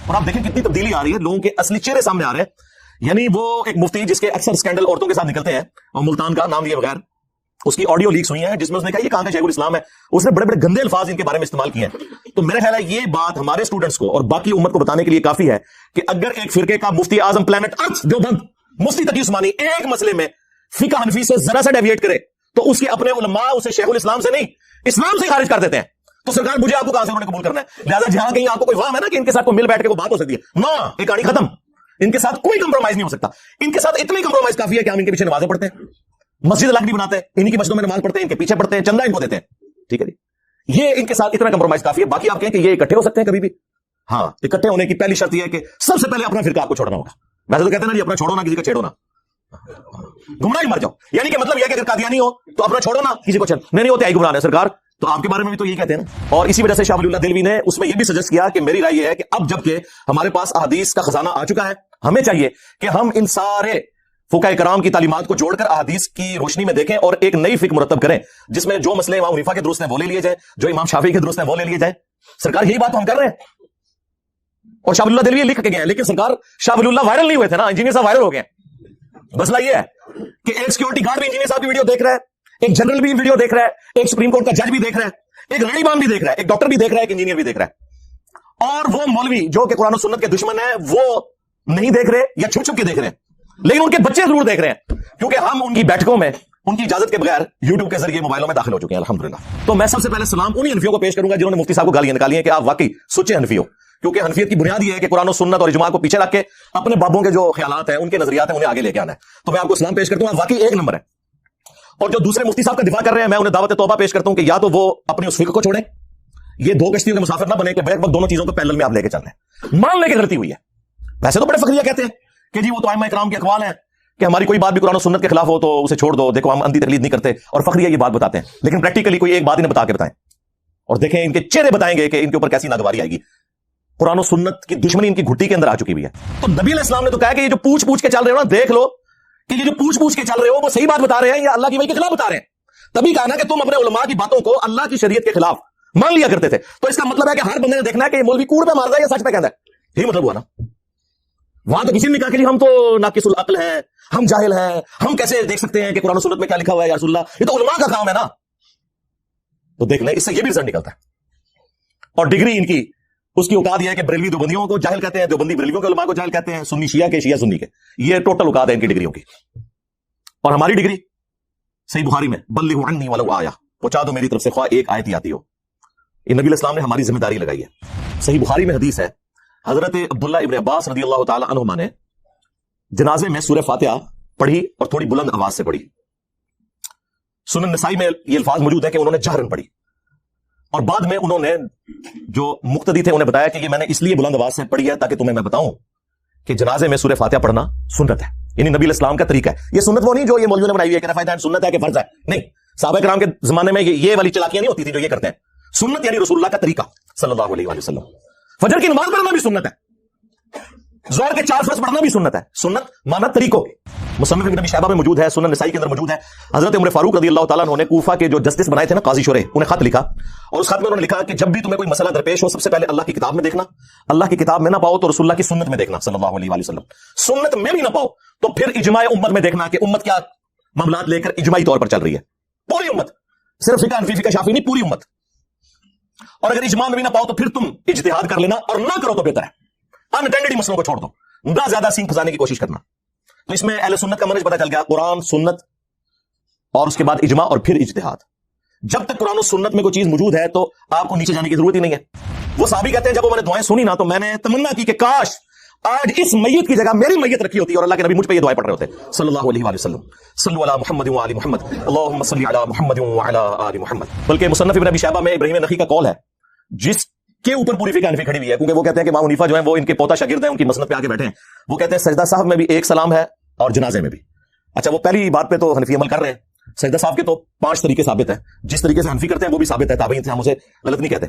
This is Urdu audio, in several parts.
اور آپ دیکھیں کتنی تبدیلی آ رہی ہے, لوگوں کے اصلی چہرے سامنے آ رہے ہیں. یعنی وہ ایک مفتی جس کے اکثر اسکینڈل عورتوں کے ساتھ نکلتے ہیں, اور ملتان کا نام لیے بغیر, اس کی آڈیو لیکس ہوئی ہیں جس میں اس نے کہا یہ کہاں کا شیخ الاسلام ہے, اس نے بڑے بڑے گندے الفاظ ان کے بارے میں استعمال کیے ہیں. تو میرا خیال ہے یہ بات ہمارے اسٹوڈنٹس کو اور باقی امت کو بتانے کے لیے کافی ہے کہ اگر ایک فرقے کا مفتی اعظم پلانٹ ارتھ دیوبند مفتی تقی عثمانی ایک مسئلے میں فقہ حنفی سے ذرا سا ڈیویٹ کرے تو اس کے اپنے علماء اسے شیخ الاسلام سے نہیں اسلام سے خارج کر دیتے ہیں. تو سرکار مجھے آپ کو کہاں سے انہوں نے قبول کرنا ہے؟ لہٰذا جہاں کہیں آپ کو کوئی وہم ہے نا کہ ان کے ساتھ کوئی مل بیٹھ کے وہ بات ہو سکتی ہے, نو, ایک کہانی ختم. ان کے ساتھ کوئی کمپرومائز نہیں ہو سکتا. ان کے ساتھ اتنی کمپرومائز کافی ہے کہ ہم ان کے پیچھے نمازیں پڑھتے ہیں, مسجد الگ نہیں بناتے ہیں, انہیں کی مسجدوں میں نماز پڑھتے ہیں, ان کے پیچھے پڑھتے ہیں, چندہ ان کو دیتے ہیں. ٹھیک ہے جی, یہ ان کے ساتھ اتنا کمپرومائز کافی ہے. باقی آپ کہیں کہ یہ اکٹھے ہو سکتے ہیں کبھی بھی؟ ہاں, اکٹھے ہونے کی پہلی شرط یہ ہے کہ سب سے پہلے اپنا فرقہ آپ کو چھوڑنا ہوگا. ویسے تو کہتے ہیں نا جی اپنا چھوڑو نا کسی کا چھیڑو نا, گمراہ ہی مر جاؤ. یعنی کہ مطلب یہ کہ اگر قادیانی ہو تو اپنا چھوڑو نا کسی کو نہیں ہوتے آئی گمراہ ہے سرکار. تو آپ کے بارے میں بھی تو یہ کہتے ہیں نا. اور اسی وجہ سے شاہ ولی اللہ دہلوی نے اس میں یہ بھی سجیسٹ کیا کہ میری رائے یہ ہے کہ اب جب کہ ہمارے پاس احادیث کا خزانہ آ چکا ہے, ہمیں چاہیے کہ ہم ان سارے فقہاء کرام کی تعلیمات کو جوڑ کر احادیث کی روشنی میں دیکھیں اور ایک نئی فکر مرتب کریں جس میں جو مسئلے امام حنیفہ کے درست ہیں وہ لے لیے جائیں, جو امام شافعی کے درست ہیں وہ لے لیے جائیں. سرکار یہی بات تو ہم کر رہے ہیں, اور شاہ ولی اللہ دہلوی لکھ کے گئے ہیں. لیکن سرکار شاہ ولی اللہ وائرل نہیں ہوئے تھے نا, انجینئر صاحب وائرل ہو گئے. مسئلہ یہ ہے کہ ایک سیکورٹی گارڈ بھی انجینئر صاحب کی ویڈیو دیکھ رہا ہے, ایک جنرل بھی ویڈیو دیکھ رہا ہے, ایک سپریم کورٹ کا جج بھی دیکھ رہا ہے, ایک رانی بام بھی دیکھ رہا ہے, ایک ڈاکٹر بھی دیکھ رہا ہے, ایک انجینئر بھی دیکھ رہا ہے. اور وہ مولوی جو کہ قرآن و سنت کے دشمن ہیں وہ نہیں دیکھ رہے یا چھپ چھپ کے دیکھ رہے ہیں, لیکن ان کے بچے ضرور دیکھ رہے ہیں, کیونکہ ہم ان کی بیٹھکوں میں ان کی اجازت کے بغیر یوٹیوب کے ذریعے موبائلوں میں داخل ہو چکے ہیں الحمدللہ. تو میں سب سے پہلے سلام انہی حنفیوں کو پیش کروں گا جنہوں نے مفتی صاحب کو گالیاں نکالی ہیں کہ آپ واقعی سچے حنفی ہو, کیونکہ حنفیت کی بنیاد یہ ہے کہ قرآن و سنت اور اجماع کو پیچھے رکھ کے اپنے بابوں کے جو خیالات ہیں, ان کے نظریات ہیں, انہیں آگے لے کے آنا ہے. تو میں آپ کو سلام پیش کرتا ہوں, آپ واقعی ایک نمبر ہے. اور جو دوسرے مفتی صاحب کا دفاع کر رہے ہیں میں انہیں دعوت توبہ پیش کرتا ہوں کہ یا تو وہ اپنی اس فکر کو چھوڑیں, یہ دو کشتیوں کے مسافر نہ بنے کہ بیک وقت دونوں چیزوں کو پیرلل میں آپ لے کے چل رہے ہیں. مان لے کے غلطی ہوئی ہے. ویسے تو بڑے فخریہ کہتے ہیں کہ جی وہ تو ائمہ کرام کے اقوال ہیں کہ ہماری کوئی بات بھی قرآن و سنت کے خلاف ہو تو اسے چھوڑ دو, دیکھو ہم اندھی تقلید نہیں کرتے, اور فخریہ یہ بات بتاتے ہیں. لیکن پریکٹیکلی کوئی ایک بات انہیں بتا کے بتائیں اور دیکھیں ان کے چہرے بتائیں گے کہ ان کے اوپر کیسی ناگواری آئے گی. قرآن و سنت کی دشمنی ان کی گھٹی کے اندر آ چکی ہوئی ہے. تو نبی علیہ السلام نے تو کہا کہ یہ جو پوچھ پوچھ کے چل رہے ہو نا, دیکھ لو کہ یہ جو پوچھ پوچھ کے چل رہے ہو وہ صحیح بات بتا رہے ہیں یا اللہ کی وحی کے خلاف بتا رہے ہیں. تبھی کہا نا کہ تم اپنے علماء کی باتوں کو اللہ کی شریعت کے خلاف مان لیا کرتے تھے. تو اس کا مطلب ہے کہ ہر بندے نے دیکھنا ہے کہ یہ مولوی کوڑ پہ مار رہا ہے یا سچ پہ کہتا ہے. یہی مطلب ہوا نا. وہاں تو کسی نے کہا کہ ہم تو ناقص العقل ہیں, ہم جاہل ہیں, ہم کیسے دیکھ سکتے ہیں کہ قرآن و سنت میں کیا لکھا ہوا ہے یا رسول اللہ, یہ تو علماء کا کام ہے نا. تو دیکھ لیں اس سے یہ بھی رزلٹ نکلتا ہے. اور ڈگری ان کی اس کی اوقات یہ ہے کہ بریلوی دیوبندیوں کو جاہل کہتے ہیں, دیوبندی بریلویوں کے علماء کو جاہل کہتے ہیں, سنی شیعہ کے شیعہ سنی کے. یہ ٹوٹل اوقات ہے ان کی ڈگریوں کی. اور ہماری ڈگری صحیح بخاری میں بلغوا عنی ولو آیہ, پہنچا دو میری طرف سے خواہ ایک آیت ہی آتی ہو. یہ نبی علیہ السلام نے ہماری ذمہ داری لگائی ہے. صحیح بخاری میں حدیث ہے, حضرت عبداللہ ابن عباس رضی اللہ تعالی عنہما نے جنازے میں سورہ فاتحہ پڑھی اور تھوڑی بلند آواز سے پڑھی. سنن نسائی میں یہ الفاظ موجود ہے کہ انہوں نے جہرن پڑھی, اور بعد میں انہوں نے جو مقتدی تھے انہیں بتایا کہ یہ میں نے اس لیے بلند آواز سے پڑھی ہے تاکہ تمہیں میں بتاؤں کہ جنازے میں سورہ فاتحہ پڑھنا سنت ہے, یعنی نبی علیہ السلام کا طریقہ ہے. یہ سنت وہ نہیں جو یہ مولویوں نے بنائی ہوئی ہے کہ رفع سنت ہے کہ فرض ہے, نہیں. صحابہ کرام کے زمانے میں یہ والی چلاکیاں نہیں ہوتی تھی جو یہ کرتے ہیں. سنت یعنی رسول اللہ کا طریقہ صلی اللہ علیہ وآلہ وسلم. فجر کی نماز پڑھنا بھی سنت ہے, ظہر کے 4 فرض پڑھنا بھی سنت ہے. سنت مانا طریقوں. مصنف ابن ابی شیبہ میں موجود ہے, سنن نسائی کے اندر موجود ہے. حضرت عمر فاروق رضی اللہ تعالیٰ عنہ نے کوفہ کے جو جسٹس بنائے تھے نا قاضی شورے, انہیں خط لکھا, اور اس خط میں انہوں نے لکھا کہ جب بھی تمہیں کوئی مسئلہ درپیش ہو سب سے پہلے اللہ کی کتاب میں دیکھنا, اللہ کی کتاب میں نہ پاؤ تو رسول اللہ کی سنت میں دیکھنا صلی اللہ علیہ وآلہ وسلم. سنت میں بھی نہ پاؤ تو پھر اجماع امت میں دیکھنا کہ امت کیا معاملات لے کر اجماعی طور پر چل رہی ہے. پوری امت, صرف فقہ حنفی فقہ شافعی نہیں, پوری امت. اور اگر اجماع میں بھی نہ پاؤ تو پھر تم اجتہاد کر لینا, اور نہ کرو تو بہتر ہے. انٹینڈڈ مسئلوں کو چھوڑ دو, نہ زیادہ سینگ پھنسانے کی کوشش کرنا. تو اس میں اہل سنت کا منہج پتہ چل گیا, قرآن سنت اور اس کے بعد اجماع اور پھر اجتہاد. جب تک قرآن و سنت میں کوئی چیز موجود ہے تو آپ کو نیچے جانے کی ضرورت ہی نہیں ہے. وہ صحابی کہتے ہیں جب وہ میں نے دعائیں سنی نا تو میں نے تمنا کی کہ کاش آج اس میت کی جگہ میری میت رکھی ہوتی اور اللہ کے نبی مجھ پہ یہ دعائیں پڑھ رہے ہوتے صلی اللہ علیہ وآلہ وسلم. صلو علی محمد و آل محمد, اللہم صلی علی محمد و علی آل محمد. بلکہ مصنف ابن ابی شیبہ میں ابراہیم نخعی کا قول ہے جس کے اوپر پوری فقہ حنفی کھڑی ہوئی ہے, کیونکہ وہ کہتے ہیں کہ امام حنیفہ جو ہیں وہ ان کے پوتا شاگرد ہیں, ان کی مسند پہ آگے بیٹھے ہیں. وہ کہتے ہیں سجدہ صاحب میں بھی ایک سلام ہے اور جنازے میں بھی. اچھا وہ پہلی بات پہ تو حنفی عمل کر رہے ہیں, سجدہ صاحب کے تو 5 طریقے ثابت ہیں, جس طریقے سے حنفی کرتے ہیں وہ بھی ثابت ہے, تابعین سے ہم اسے غلط نہیں کہتے.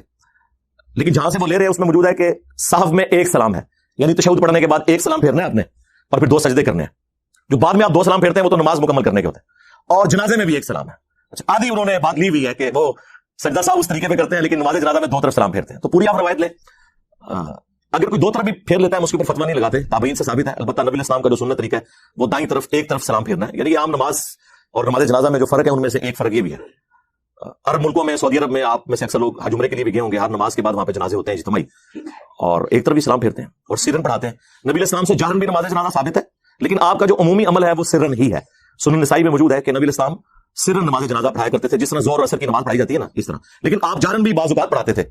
لیکن جہاں سے وہ لے رہے ہیں اس میں موجود ہے کہ صاحب میں ایک سلام ہے, یعنی تشہد پڑھنے کے بعد ایک سلام پھیرنا ہے آپ نے اور پھر 2 سجدے کرنے ہیں. جو بعد میں آپ 2 سلام پھیرتے ہیں وہ تو نماز مکمل کرنے کے ہوتے ہیں. اور جنازے میں بھی ایک سلام ہے. اچھا آدھی انہوں نے بات لی ہوئی ہے کہ وہ سجدہ صاحب اس طریقے پہ کرتے ہیں لیکن نماز جنازہ میں 2 طرف سلام پھیرتے ہیں. تو پوری آپ روایت لیں. اگر کوئی دو طرف بھی پھیر لیتا ہے اس کے اوپر فتوا نہیں لگاتے, تابعین سے ثابت ہے. البتہ نبی علیہ السلام کا جو سنت طریقہ ہے وہ دائیں طرف ایک طرف سلام پھیرنا ہے. یعنی یہ عام نماز اور نماز جنازہ میں جو فرق ہے ان میں سے ایک فرق یہ بھی ہے. عرب ملکوں میں, سعودی عرب میں آپ میں سے اکثر لوگ حج عمرے کے لیے بھی گئے ہوں گے, ہر نماز کے بعد وہاں پہ جنازے ہوتے ہیں اجتماعی, اور ایک طرف بھی سلام پھیرتے ہیں اور سرن پڑھاتے ہیں. نبی علیہ السلام سے جہرن بھی نماز جنازہ ثابت ہے, لیکن آپ کا جو عمومی عمل ہے وہ سرن ہی ہے. سنن نسائی میں موجود ہے کہ نبی علیہ السلام سرن نماز جنازہ پڑھایا کرتے تھے, جس طرح ظہر اور عصر کی نماز پڑھائی جاتی ہے نا اس طرح, لیکن آپ جہرن بھی بعض اوقات پڑھاتے تھے.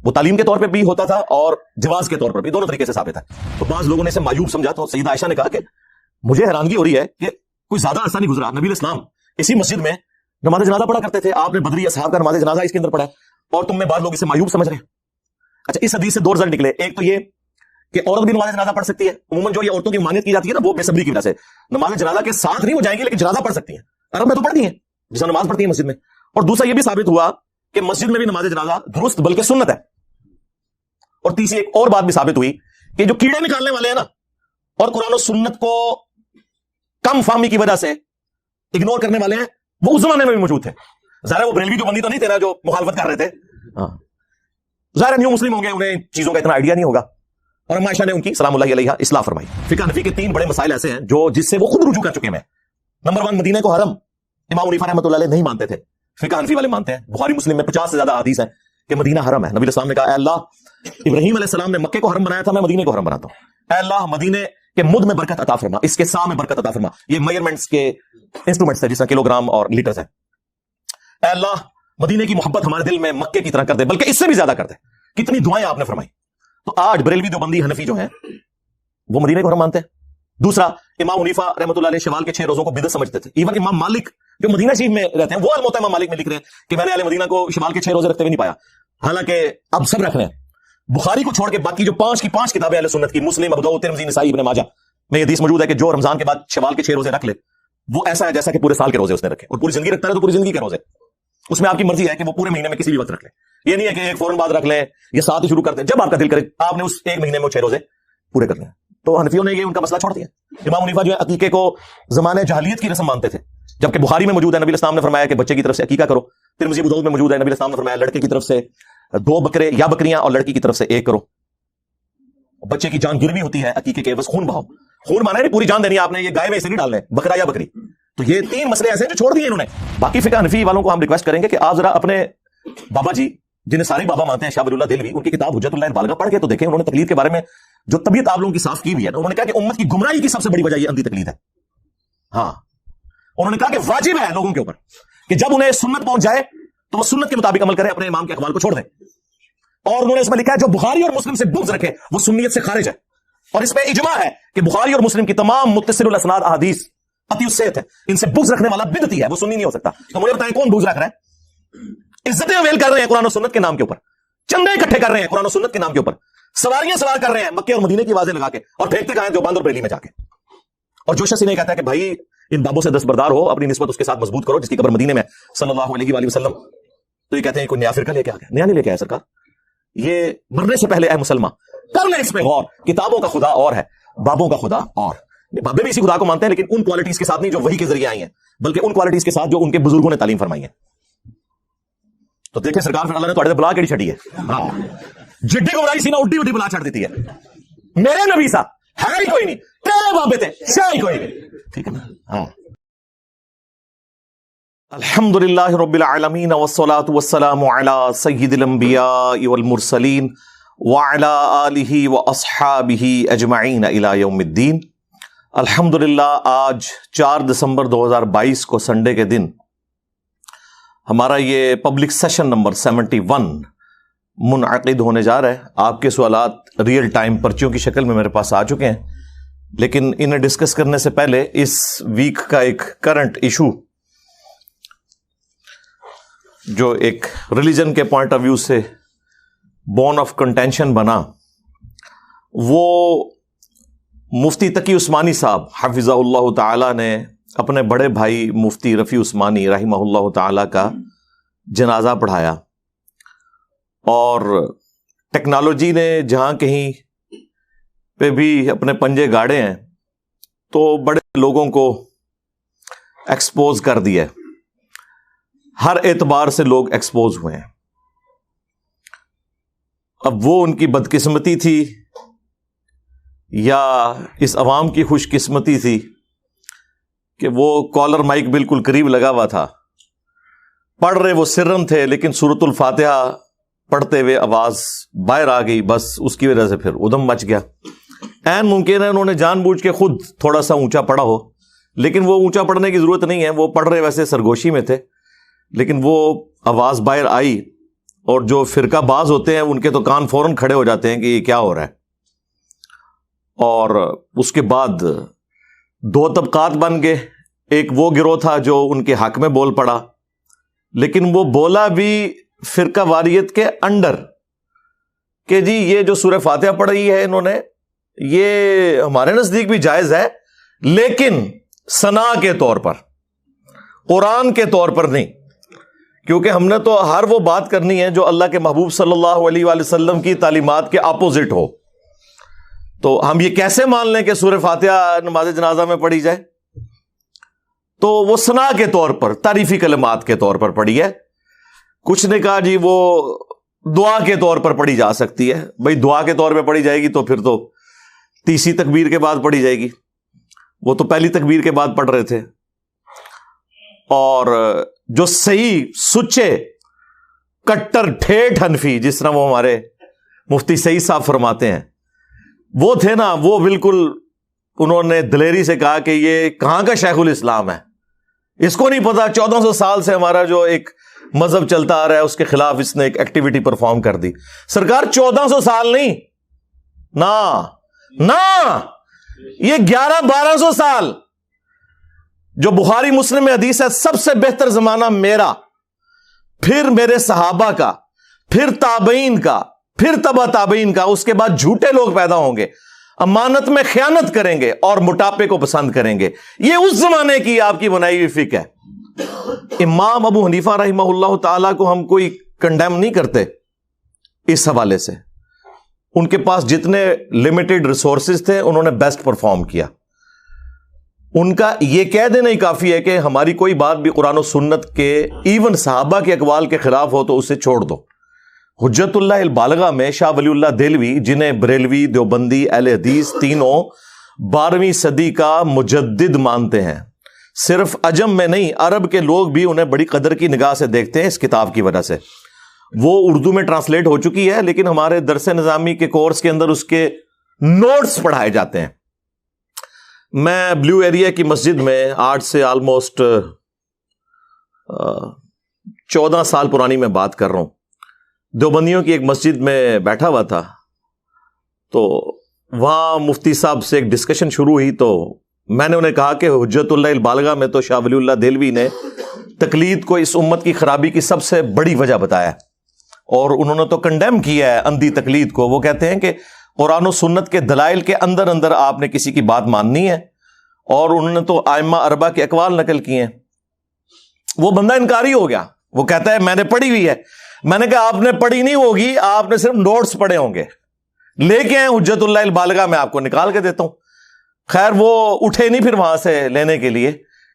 وہ تعلیم کے طور پہ بھی ہوتا تھا اور جواز کے طور پر بھی, دونوں طریقے سے ثابت ہے. تو بعض لوگوں نے اسے معیوب سمجھا, تو سیدہ عائشہ نے کہا کہ مجھے حیرانگی ہو رہی ہے کہ کوئی زیادہ عرصہ نہیں گزرا, نبی علیہ السلام اسی مسجد میں نماز جنازہ پڑھا کرتے تھے, آپ نے بدری اصحاب کا نماز جنازہ اس کے اندر پڑھا ہے, اور تم میں بعض لوگ اسے معیوب سمجھ رہے ہیں. اچھا, اس حدیث سے دو رزلٹ نکلے. ایک تو یہ کہ عورت بھی نماز جنازہ پڑھ سکتی ہے. عموماً جو یہ عورتوں کی مانیت کی جاتی ہے نا, وہ بے صبری کی وجہ سے نماز جنازہ کے ساتھ نہیں ہو جائیں گی, لیکن جنازہ پڑھ سکتی ہیں. عرب میں تو پڑھتی ہیں جس نماز پڑھتی ہیں مسجد میں. اور دوسرا یہ بھی ثابت ہوا کہ مسجد میں بھی نماز جنازہ درست بلکہ سنت ہے. اور تیسری ایک اور بات بھی ثابت ہوئی کہ جو کیڑے نکالنے والے ہیں نا, اور قرآن و سنت کو کم فہمی کی وجہ سے اگنور کرنے والے ہیں, وہ اس زمانے میں بھی موجود تھے. ظاہر وہ بریلوی جو بندی تو نہیں تھے نا جو مخالفت کر رہے تھے, ظاہر نیو مسلم ہوں گے, انہیں چیزوں کا اتنا آئیڈیا نہیں ہوگا. اور عائشہ نے ان کی سلام اللہ علیہ اصلاح فرمائی. فقہ حنفی کے 3 بڑے مسائل ایسے ہیں جو جس سے وہ خود رجوع کر چکے ہیں. نمبر 1, مدینہ کو حرم امام حنیفہ رحمۃ اللہ علیہ نہیں مانتے تھے, فقہ حنفی والے مانتے ہیں. بخاری مسلم میں 50 سے زیادہ حدیث ہیں کہ مدینہ حرم ہے. نبی علیہ السلام نے کہا, اے اللہ, ابراہیم علیہ السلام نے مکے کو حرم بنایا تھا, میں مدینے کو حرم بناتا ہوں. اے اللہ, مدینے کے مد میں برکت عطا فرما, اس کے سا میں برکت عطا فرما. یہ میئرمنٹس کے انسٹرومنٹس ہیں جس طرح کلو گرام اور لیٹرز ہیں. اے اللہ, مدینے کی محبت ہمارے دل میں مکے کی طرح کر دے, بلکہ اس سے بھی زیادہ کر دے. کتنی دعائیں آپ نے فرمائی. تو آج بریلوی دیوبندی حنفی جو ہیں وہ مدینے کو حرم مانتے ہیں. دوسرا, امام حنیفہ رحمۃ اللہ علیہ شوال کے 6 روزوں کو بدعت سمجھتے تھے. ایون امام مالک جو مدینہ شریف میں رہتے ہیں, وہ الموطا امام مالک میں لکھ رہے ہیں کہ میں نے اہل مدینہ کو شوال کے 6 روزے رکھتے ہوئے نہیں پایا, حالانکہ اب سب رکھ رہے ہیں. بخاری کو چھوڑ کے باقی جو 5 کی 5 کتابیں اہل سنت کی, مسلم, ابو داؤد, ترمذی, نسائی, ابن ماجہ میں یہ حدیث موجود ہے کہ جو رمضان کے بعد شوال کے 6 روزے رکھ لے وہ ایسا ہے جیسا کہ پورے سال کے روزے اس نے رکھے, اور پوری زندگی رکھتا ہے تو پوری زندگی کے روزے. اس میں آپ کی مرضی ہے کہ وہ پورے مہینے میں کسی بھی وقت رکھ لیں. یہ نہیں ہے کہ ایک فوراً بعد رکھ لیں, یہ ساتھ ہی شروع کر دیں, جب آپ کا دل کرے آپ نے اس ایک مہینے میں 6 روزے پورے کر لیں. تو حنفیوں نے یہ ان کا مسئلہ چھوڑ دیا. امام حنیفہ جو ہے عقیقے کو زمانے جاہلیت کی رسم مانتے تھے, جبکہ بخاری میں موجود ہے نبی علیہ السلام نے فرمایا کہ بچے کی طرف سے عقیقہ کرو. ترمذی ابو داؤد میں موجود ہے نبی علیہ السلام نے فرمایا لڑکے کی طرف سے 2 بکرے یا بکریاں اور لڑکی کی طرف سے 1 کرو. بچے کی جان گروی ہوتی ہے عقیقے کے, بس خون بہاؤ. خون مانا ہے پوری جان دینی آپ نے, یہ گائے میں اسے نہیں ڈالنا ہے, بکرا یا بکری. تو یہ 3 مسئلے ایسے جو چھوڑ دیے انہوں نے. باقی فقہ حنفی والوں کو ہم ریکویسٹ کریں گے کہ آپ ذرا اپنے بابا جی جنہیں سارے بابا مانتے ہیں, شاہ ولی اللہ دہلوی, ان کی کتاب حجت اللہ البالغہ پڑھ کے تو دیکھیں. انہوں نے تقلید کے بارے میں جو طبیعت آپ لوگوں کی صاف کی ہوئی ہے, انہوں نے کہا کہ امت کی گمراہی کی سب سے بڑی وجہ یہ اندھی تقلید ہے. ہاں, انہوں نے کہا کہ واجب ہے لوگوں کے اوپر کہ جب انہیں سنت پہنچ جائے تو وہ سنت کے مطابق عمل کریں, اپنے امام کے اقوال کو چھوڑ دیں. اور انہوں نے اس میں لکھا ہے جو بخاری اور مسلم سے بغض رکھے وہ سنیت سے خارج ہے. اور اس پہ اجماع ہے کہ بخاری اور مسلم کی تمام متصل الاسناد احادیث قطعی الصحت ہے, ان سے بغض رکھنے والا بدعتی ہے, وہ سنی نہیں ہو سکتا. تو مجھے بتائیں کون بغض رکھ رہا ہے؟ عزتیں اویل کر رہے ہیں قرآن و سنت کے نام کے اوپر, چندے اکٹھے کر رہے ہیں قرآن و سنت کے نام کے اوپر, سواریاں سوار کر رہے ہیں مکے اور مدینے کی آوازیں لگا کے, اور پھینکتے کہاں ہیں دیوبند اور بریلی میں جا کے. اور جو شخص انہیں کہتا ہے کہ بھائی ان بابوں سے دستبردار ہو, اپنی نسبت اس کے ساتھ مضبوط کرو جس کی قبر مدینے میں صلی اللہ علیہ وآلہ وسلم, تو یہ کہتے ہیں کوئی نیا فرقہ لے کے آ گیا. نیا نہیں لے کے آیا سرکار, یہ مرنے سے پہلے اے مسلمان کر لیں اس پہ غور. کتابوں کا خدا اور ہے, بابوں کا خدا اور. بابے بھی اسی خدا کو مانتے ہیں لیکن ان کوالٹیز کے ساتھ نہیں جو وحی کے ذریعے آئی ہیں, بلکہ ان کوالٹیز کے ساتھ جو ان کے بزرگوں نے تعلیم فرمائی ہے. تو دیکھیں سرکار پھر اللہ نے تھوڑے بلا کیڑی چھڑی ہے. ہاں, جڈی گمراہی سی نا اڈی اڈی بلا چھڑ دیتی ہے. میرے نبی سا ہے ہی کوئی نہیں, تیرے بابے تھے شاہ ہی کوئی نہیں. ٹھیک ہے نا. ہاں, الحمدللہ رب العالمین والصلاة والسلام علی سید الانبیاء والمرسلین وعلی آلہ واصحابہ اجمعین الی یوم الدین. الحمدللہ آج 4 دسمبر 2022 کو سنڈے کے دن ہمارا یہ پبلک سیشن نمبر 71 منعقد ہونے جا رہا ہے. آپ کے سوالات ریئل ٹائم پرچیوں کی شکل میں میرے پاس آ چکے ہیں, لیکن انہیں ڈسکس کرنے سے پہلے اس ویک کا ایک کرنٹ ایشو جو ایک ریلیجن کے پوائنٹ آف ویو سے بون آف کنٹینشن بنا, وہ مفتی تقی عثمانی صاحب حفظہ اللہ تعالی نے اپنے بڑے بھائی مفتی رفیع عثمانی رحمہ اللہ تعالی کا جنازہ پڑھایا. اور ٹیکنالوجی نے جہاں کہیں پہ بھی اپنے پنجے گاڑے ہیں تو بڑے لوگوں کو ایکسپوز کر دیا, ہر اعتبار سے لوگ ایکسپوز ہوئے ہیں. اب وہ ان کی بدقسمتی تھی یا اس عوام کی خوش قسمتی تھی کہ وہ کالر مائک بالکل قریب لگا ہوا تھا, پڑھ رہے وہ سرن تھے, لیکن سورۃ الفاتحہ پڑھتے ہوئے آواز باہر آ گئی, بس اس کی وجہ سے پھر ادھم مچ گیا. عین ممکن ہے انہوں نے جان بوجھ کے خود تھوڑا سا اونچا پڑھا ہو, لیکن وہ اونچا پڑھنے کی ضرورت نہیں ہے, وہ پڑھ رہے ویسے سرگوشی میں تھے, لیکن وہ آواز باہر آئی, اور جو فرقہ باز ہوتے ہیں ان کے تو کان فوراً کھڑے ہو جاتے ہیں کہ یہ کیا ہو رہا ہے. اور اس کے بعد دو طبقات بن گئے. ایک وہ گروہ تھا جو ان کے حق میں بول پڑا, لیکن وہ بولا بھی فرقہ واریت کے انڈر کہ جی یہ جو سورہ فاتحہ پڑھی ہے انہوں نے, یہ ہمارے نزدیک بھی جائز ہے, لیکن ثنا کے طور پر, قرآن کے طور پر نہیں, کیونکہ ہم نے تو ہر وہ بات کرنی ہے جو اللہ کے محبوب صلی اللہ علیہ وآلہ وسلم کی تعلیمات کے اپوزٹ ہو. تو ہم یہ کیسے مان لیں کہ سورہ فاتحہ نماز جنازہ میں پڑھی جائے؟ تو وہ ثنا کے طور پر, تعریفی کلمات کے طور پر پڑھی ہے. کچھ نے کہا جی وہ دعا کے طور پر پڑھی جا سکتی ہے. بھئی دعا کے طور پہ پڑھی جائے گی تو پھر تو تیسری تکبیر کے بعد پڑھی جائے گی, وہ تو پہلی تکبیر کے بعد پڑھ رہے تھے. اور جو صحیح سچے کٹر ٹھیٹھ حنفی, جس طرح وہ ہمارے مفتی سعید صاحب فرماتے ہیں, وہ تھے نا, وہ بالکل انہوں نے دلیری سے کہا کہ یہ کہاں کا شیخ الاسلام ہے, اس کو نہیں پتا 1400 سال سے ہمارا جو ایک مذہب چلتا آ رہا ہے اس کے خلاف اس نے ایک ایکٹیویٹی پرفارم کر دی. سرکار 1400 سال نہیں نا, یہ 1100-1200 سال. جو بخاری مسلم میں حدیث ہے, سب سے بہتر زمانہ میرا, پھر میرے صحابہ کا, پھر تابعین کا, پھر تبع تابعین کا, اس کے بعد جھوٹے لوگ پیدا ہوں گے, امانت میں خیانت کریں گے اور موٹاپے کو پسند کریں گے. یہ اس زمانے کی آپ کی بنائی ہوئی فقہ ہے. امام ابو حنیفہ رحمہ اللہ تعالیٰ کو ہم کوئی کنڈیم نہیں کرتے اس حوالے سے. ان کے پاس جتنے لمیٹڈ ریسورسز تھے انہوں نے بیسٹ پرفارم کیا. ان کا یہ کہہ دینا ہی کافی ہے کہ ہماری کوئی بات بھی قرآن و سنت کے, ایون صحابہ کے اقوال کے خلاف ہو تو اسے چھوڑ دو. حجت اللہ البالغہ میں شاہ ولی اللہ دہلوی, جنہیں بریلوی, دیوبندی, اہل حدیث تینوں 12ویں صدی کا مجدد مانتے ہیں. صرف عجم میں نہیں, عرب کے لوگ بھی انہیں بڑی قدر کی نگاہ سے دیکھتے ہیں اس کتاب کی وجہ سے. وہ اردو میں ٹرانسلیٹ ہو چکی ہے, لیکن ہمارے درس نظامی کے کورس کے اندر اس کے نوٹس پڑھائے جاتے ہیں. میں بلیو ایریا کی مسجد میں آج سے آلموسٹ 14 سال پرانی میں بات کر رہا ہوں, دیوبندیوں کی ایک مسجد میں بیٹھا ہوا تھا. تو وہاں مفتی صاحب سے ایک ڈسکشن شروع ہوئی, تو میں نے انہیں کہا کہ حجت اللہ البالغہ میں تو شاہ ولی اللہ دہلوی نے تقلید کو اس امت کی خرابی کی سب سے بڑی وجہ بتایا, اور انہوں نے تو کنڈیم کیا ہے اندھی تقلید کو. وہ کہتے ہیں کہ قرآن و سنت کے دلائل کے اندر اندر آپ نے کسی کی بات ماننی ہے, اور انہوں نے تو ائمہ اربعہ کے اقوال نقل کیے ہیں. وہ بندہ انکاری ہو گیا, وہ کہتا ہے میں نے پڑھی ہوئی ہے. میں نے کہا آپ نے پڑھی نہیں ہوگی, آپ نے صرف نوٹس پڑھے ہوں گے. لے کے آئے حجت اللہ البالغہ, میں آپ کو نکال کے دیتا ہوں. خیر وہ اٹھے نہیں پھر وہاں سے لینے کے لیے,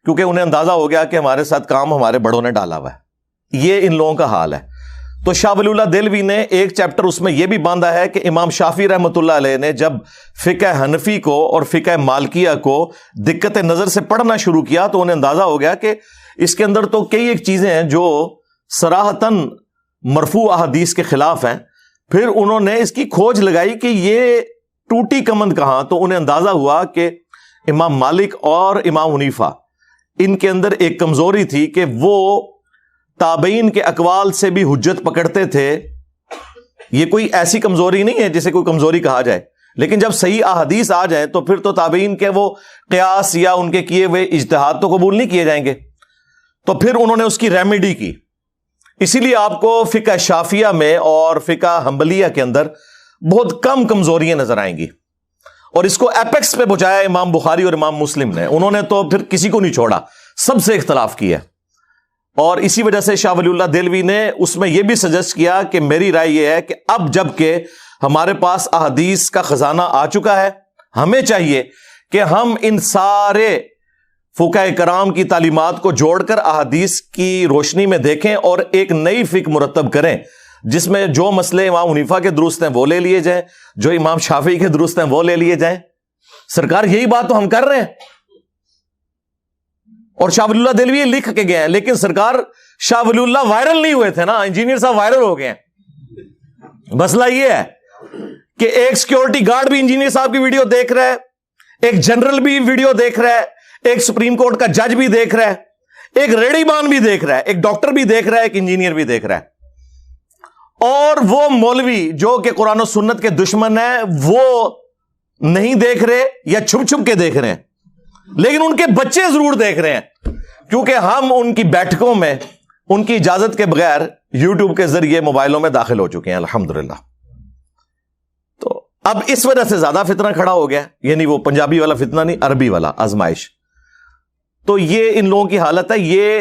کیونکہ انہیں اندازہ ہو گیا کہ ہمارے ساتھ کام ہمارے بڑوں نے ڈالا ہوا ہے. یہ ان لوگوں کا حال ہے. تو شاہ ولی اللہ دہلوی نے ایک چیپٹر اس میں یہ بھی باندھا ہے کہ امام شافعی رحمۃ اللہ علیہ نے جب فقہ حنفی کو اور فقہ مالکیہ کو دقت نظر سے پڑھنا شروع کیا تو انہیں اندازہ ہو گیا کہ اس کے اندر تو کئی ایک چیزیں ہیں جو صراحتاً مرفوع احادیث کے خلاف ہیں. پھر انہوں نے اس کی کھوج لگائی کہ یہ ٹوٹی کمند کہاں, تو انہیں اندازہ ہوا کہ امام مالک اور امام حنیفہ ان کے اندر ایک کمزوری تھی کہ وہ تابعین کے اقوال سے بھی حجت پکڑتے تھے. یہ کوئی ایسی کمزوری نہیں ہے جسے کوئی کمزوری کہا جائے, لیکن جب صحیح احادیث آ جائیں تو پھر تو تابعین کے وہ قیاس یا ان کے کیے ہوئے اجتہاد تو قبول نہیں کیے جائیں گے. تو پھر انہوں نے اس کی ریمیڈی کی. اسی لیے آپ کو فقہ شافعیہ میں اور فقہ حنبلیہ کے اندر بہت کم کمزوریاں نظر آئیں گی, اور اس کو ایپیکس پہ پہنچایا امام بخاری اور امام مسلم نے. انہوں نے تو پھر کسی کو نہیں چھوڑا, سب سے اختلاف کیا. اور اسی وجہ سے شاہ ولی اللہ دہلوی نے اس میں یہ بھی سجیسٹ کیا کہ میری رائے یہ ہے کہ اب جب کہ ہمارے پاس احادیث کا خزانہ آ چکا ہے, ہمیں چاہیے کہ ہم ان سارے فقہاء کرام کی تعلیمات کو جوڑ کر احادیث کی روشنی میں دیکھیں اور ایک نئی فقہ مرتب کریں, جس میں جو مسئلے امام حنیفہ کے درست ہیں وہ لے لیے جائیں, جو امام شافعی کے درست ہیں وہ لے لیے جائیں, سرکار یہی بات تو ہم کر رہے ہیں، اور شاہ ولی اللہ دہلوی لکھ کے گئے ہیں، لیکن سرکار شاہ ولی اللہ وائرل نہیں ہوئے تھے نا، انجینئر صاحب وائرل ہو گئے ہیں۔ مسئلہ یہ ہے کہ ایک سیکیورٹی گارڈ بھی انجینئر صاحب کی ویڈیو دیکھ رہا ہے، ایک جنرل بھی ویڈیو دیکھ رہا ہے، ایک سپریم کورٹ کا جج بھی دیکھ رہا ہے، ایک ریڑھی مان بھی دیکھ رہا ہے، ایک ڈاکٹر بھی دیکھ رہا ہے، ایک انجینئر بھی دیکھ رہا ہے، اور وہ مولوی جو کہ قرآن و سنت کے دشمن ہیں وہ نہیں دیکھ رہے یا چھپ چھپ کے دیکھ رہے ہیں، لیکن ان کے بچے ضرور دیکھ رہے ہیں، کیونکہ ہم ان کی بیٹھکوں میں ان کی اجازت کے بغیر یوٹیوب کے ذریعے موبائلوں میں داخل ہو چکے ہیں الحمدللہ۔ تو اب اس وجہ سے زیادہ فتنہ کھڑا ہو گیا، یعنی وہ پنجابی والا فتنہ نہیں، عربی والا آزمائش۔ تو یہ ان لوگوں کی حالت ہے، یہ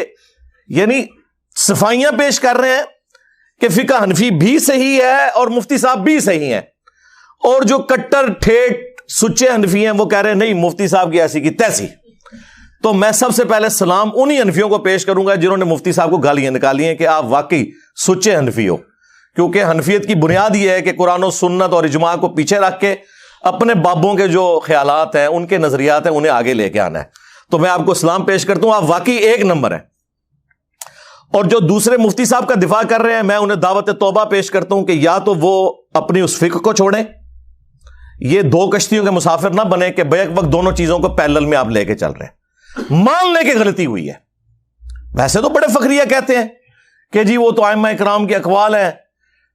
یعنی صفائیاں پیش کر رہے ہیں کہ فقہ حنفی بھی صحیح ہے اور مفتی صاحب بھی صحیح ہیں، اور جو کٹر ٹھیٹ سچے حنفی ہیں وہ کہہ رہے ہیں نہیں مفتی صاحب کی ایسی کی تیسی۔ تو میں سب سے پہلے سلام انہی حنفیوں کو پیش کروں گا جنہوں نے مفتی صاحب کو گالیاں نکالی ہیں کہ آپ واقعی سچے حنفی ہو، کیونکہ حنفیت کی بنیاد یہ ہے کہ قرآن و سنت اور اجماع کو پیچھے رکھ کے اپنے بابوں کے جو خیالات ہیں، ان کے نظریات ہیں، انہیں آگے لے کے آنا ہے۔ تو میں آپ کو سلام پیش کرتا ہوں، آپ واقعی ایک نمبر ہیں۔ اور جو دوسرے مفتی صاحب کا دفاع کر رہے ہیں، میں انہیں دعوت توبہ پیش کرتا ہوں کہ یا تو وہ اپنی اس فکر کو چھوڑیں، یہ دو کشتیوں کے مسافر نہ بنے کہ بیک وقت دونوں چیزوں کو پیرلل میں آپ لے کے چل رہے ہیں۔ مان لے کے غلطی ہوئی ہے، ویسے تو بڑے فخریہ کہتے ہیں کہ جی وہ تو ائمہ کرام کے اقوال ہیں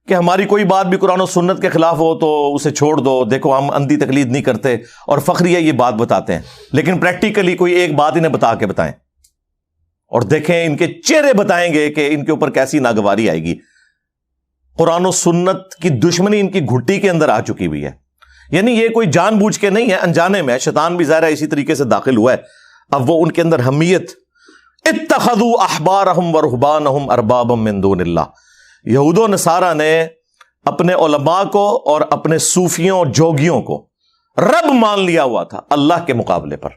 کہ ہماری کوئی بات بھی قرآن و سنت کے خلاف ہو تو اسے چھوڑ دو، دیکھو ہم اندھی تقلید نہیں کرتے، اور فخریہ یہ بات بتاتے ہیں، لیکن پریکٹیکلی کوئی ایک بات انہیں بتا کے بتائیں اور دیکھیں ان کے چہرے بتائیں گے کہ ان کے اوپر کیسی ناگواری آئے گی۔ قرآن و سنت کی دشمنی ان کی گھٹی کے اندر آ چکی ہوئی ہے، یعنی یہ کوئی جان بوجھ کے نہیں ہے، انجانے میں، شیطان بھی ظاہر ہے اسی طریقے سے داخل ہوا ہے۔ اب وہ ان کے اندر حمیت، اتخذوا احبارہم ورہبانہم اربابا من دون اللہ، یہود و نصارہ نے اپنے علماء کو اور اپنے صوفیوں اور جوگیوں کو رب مان لیا ہوا تھا اللہ کے مقابلے پر۔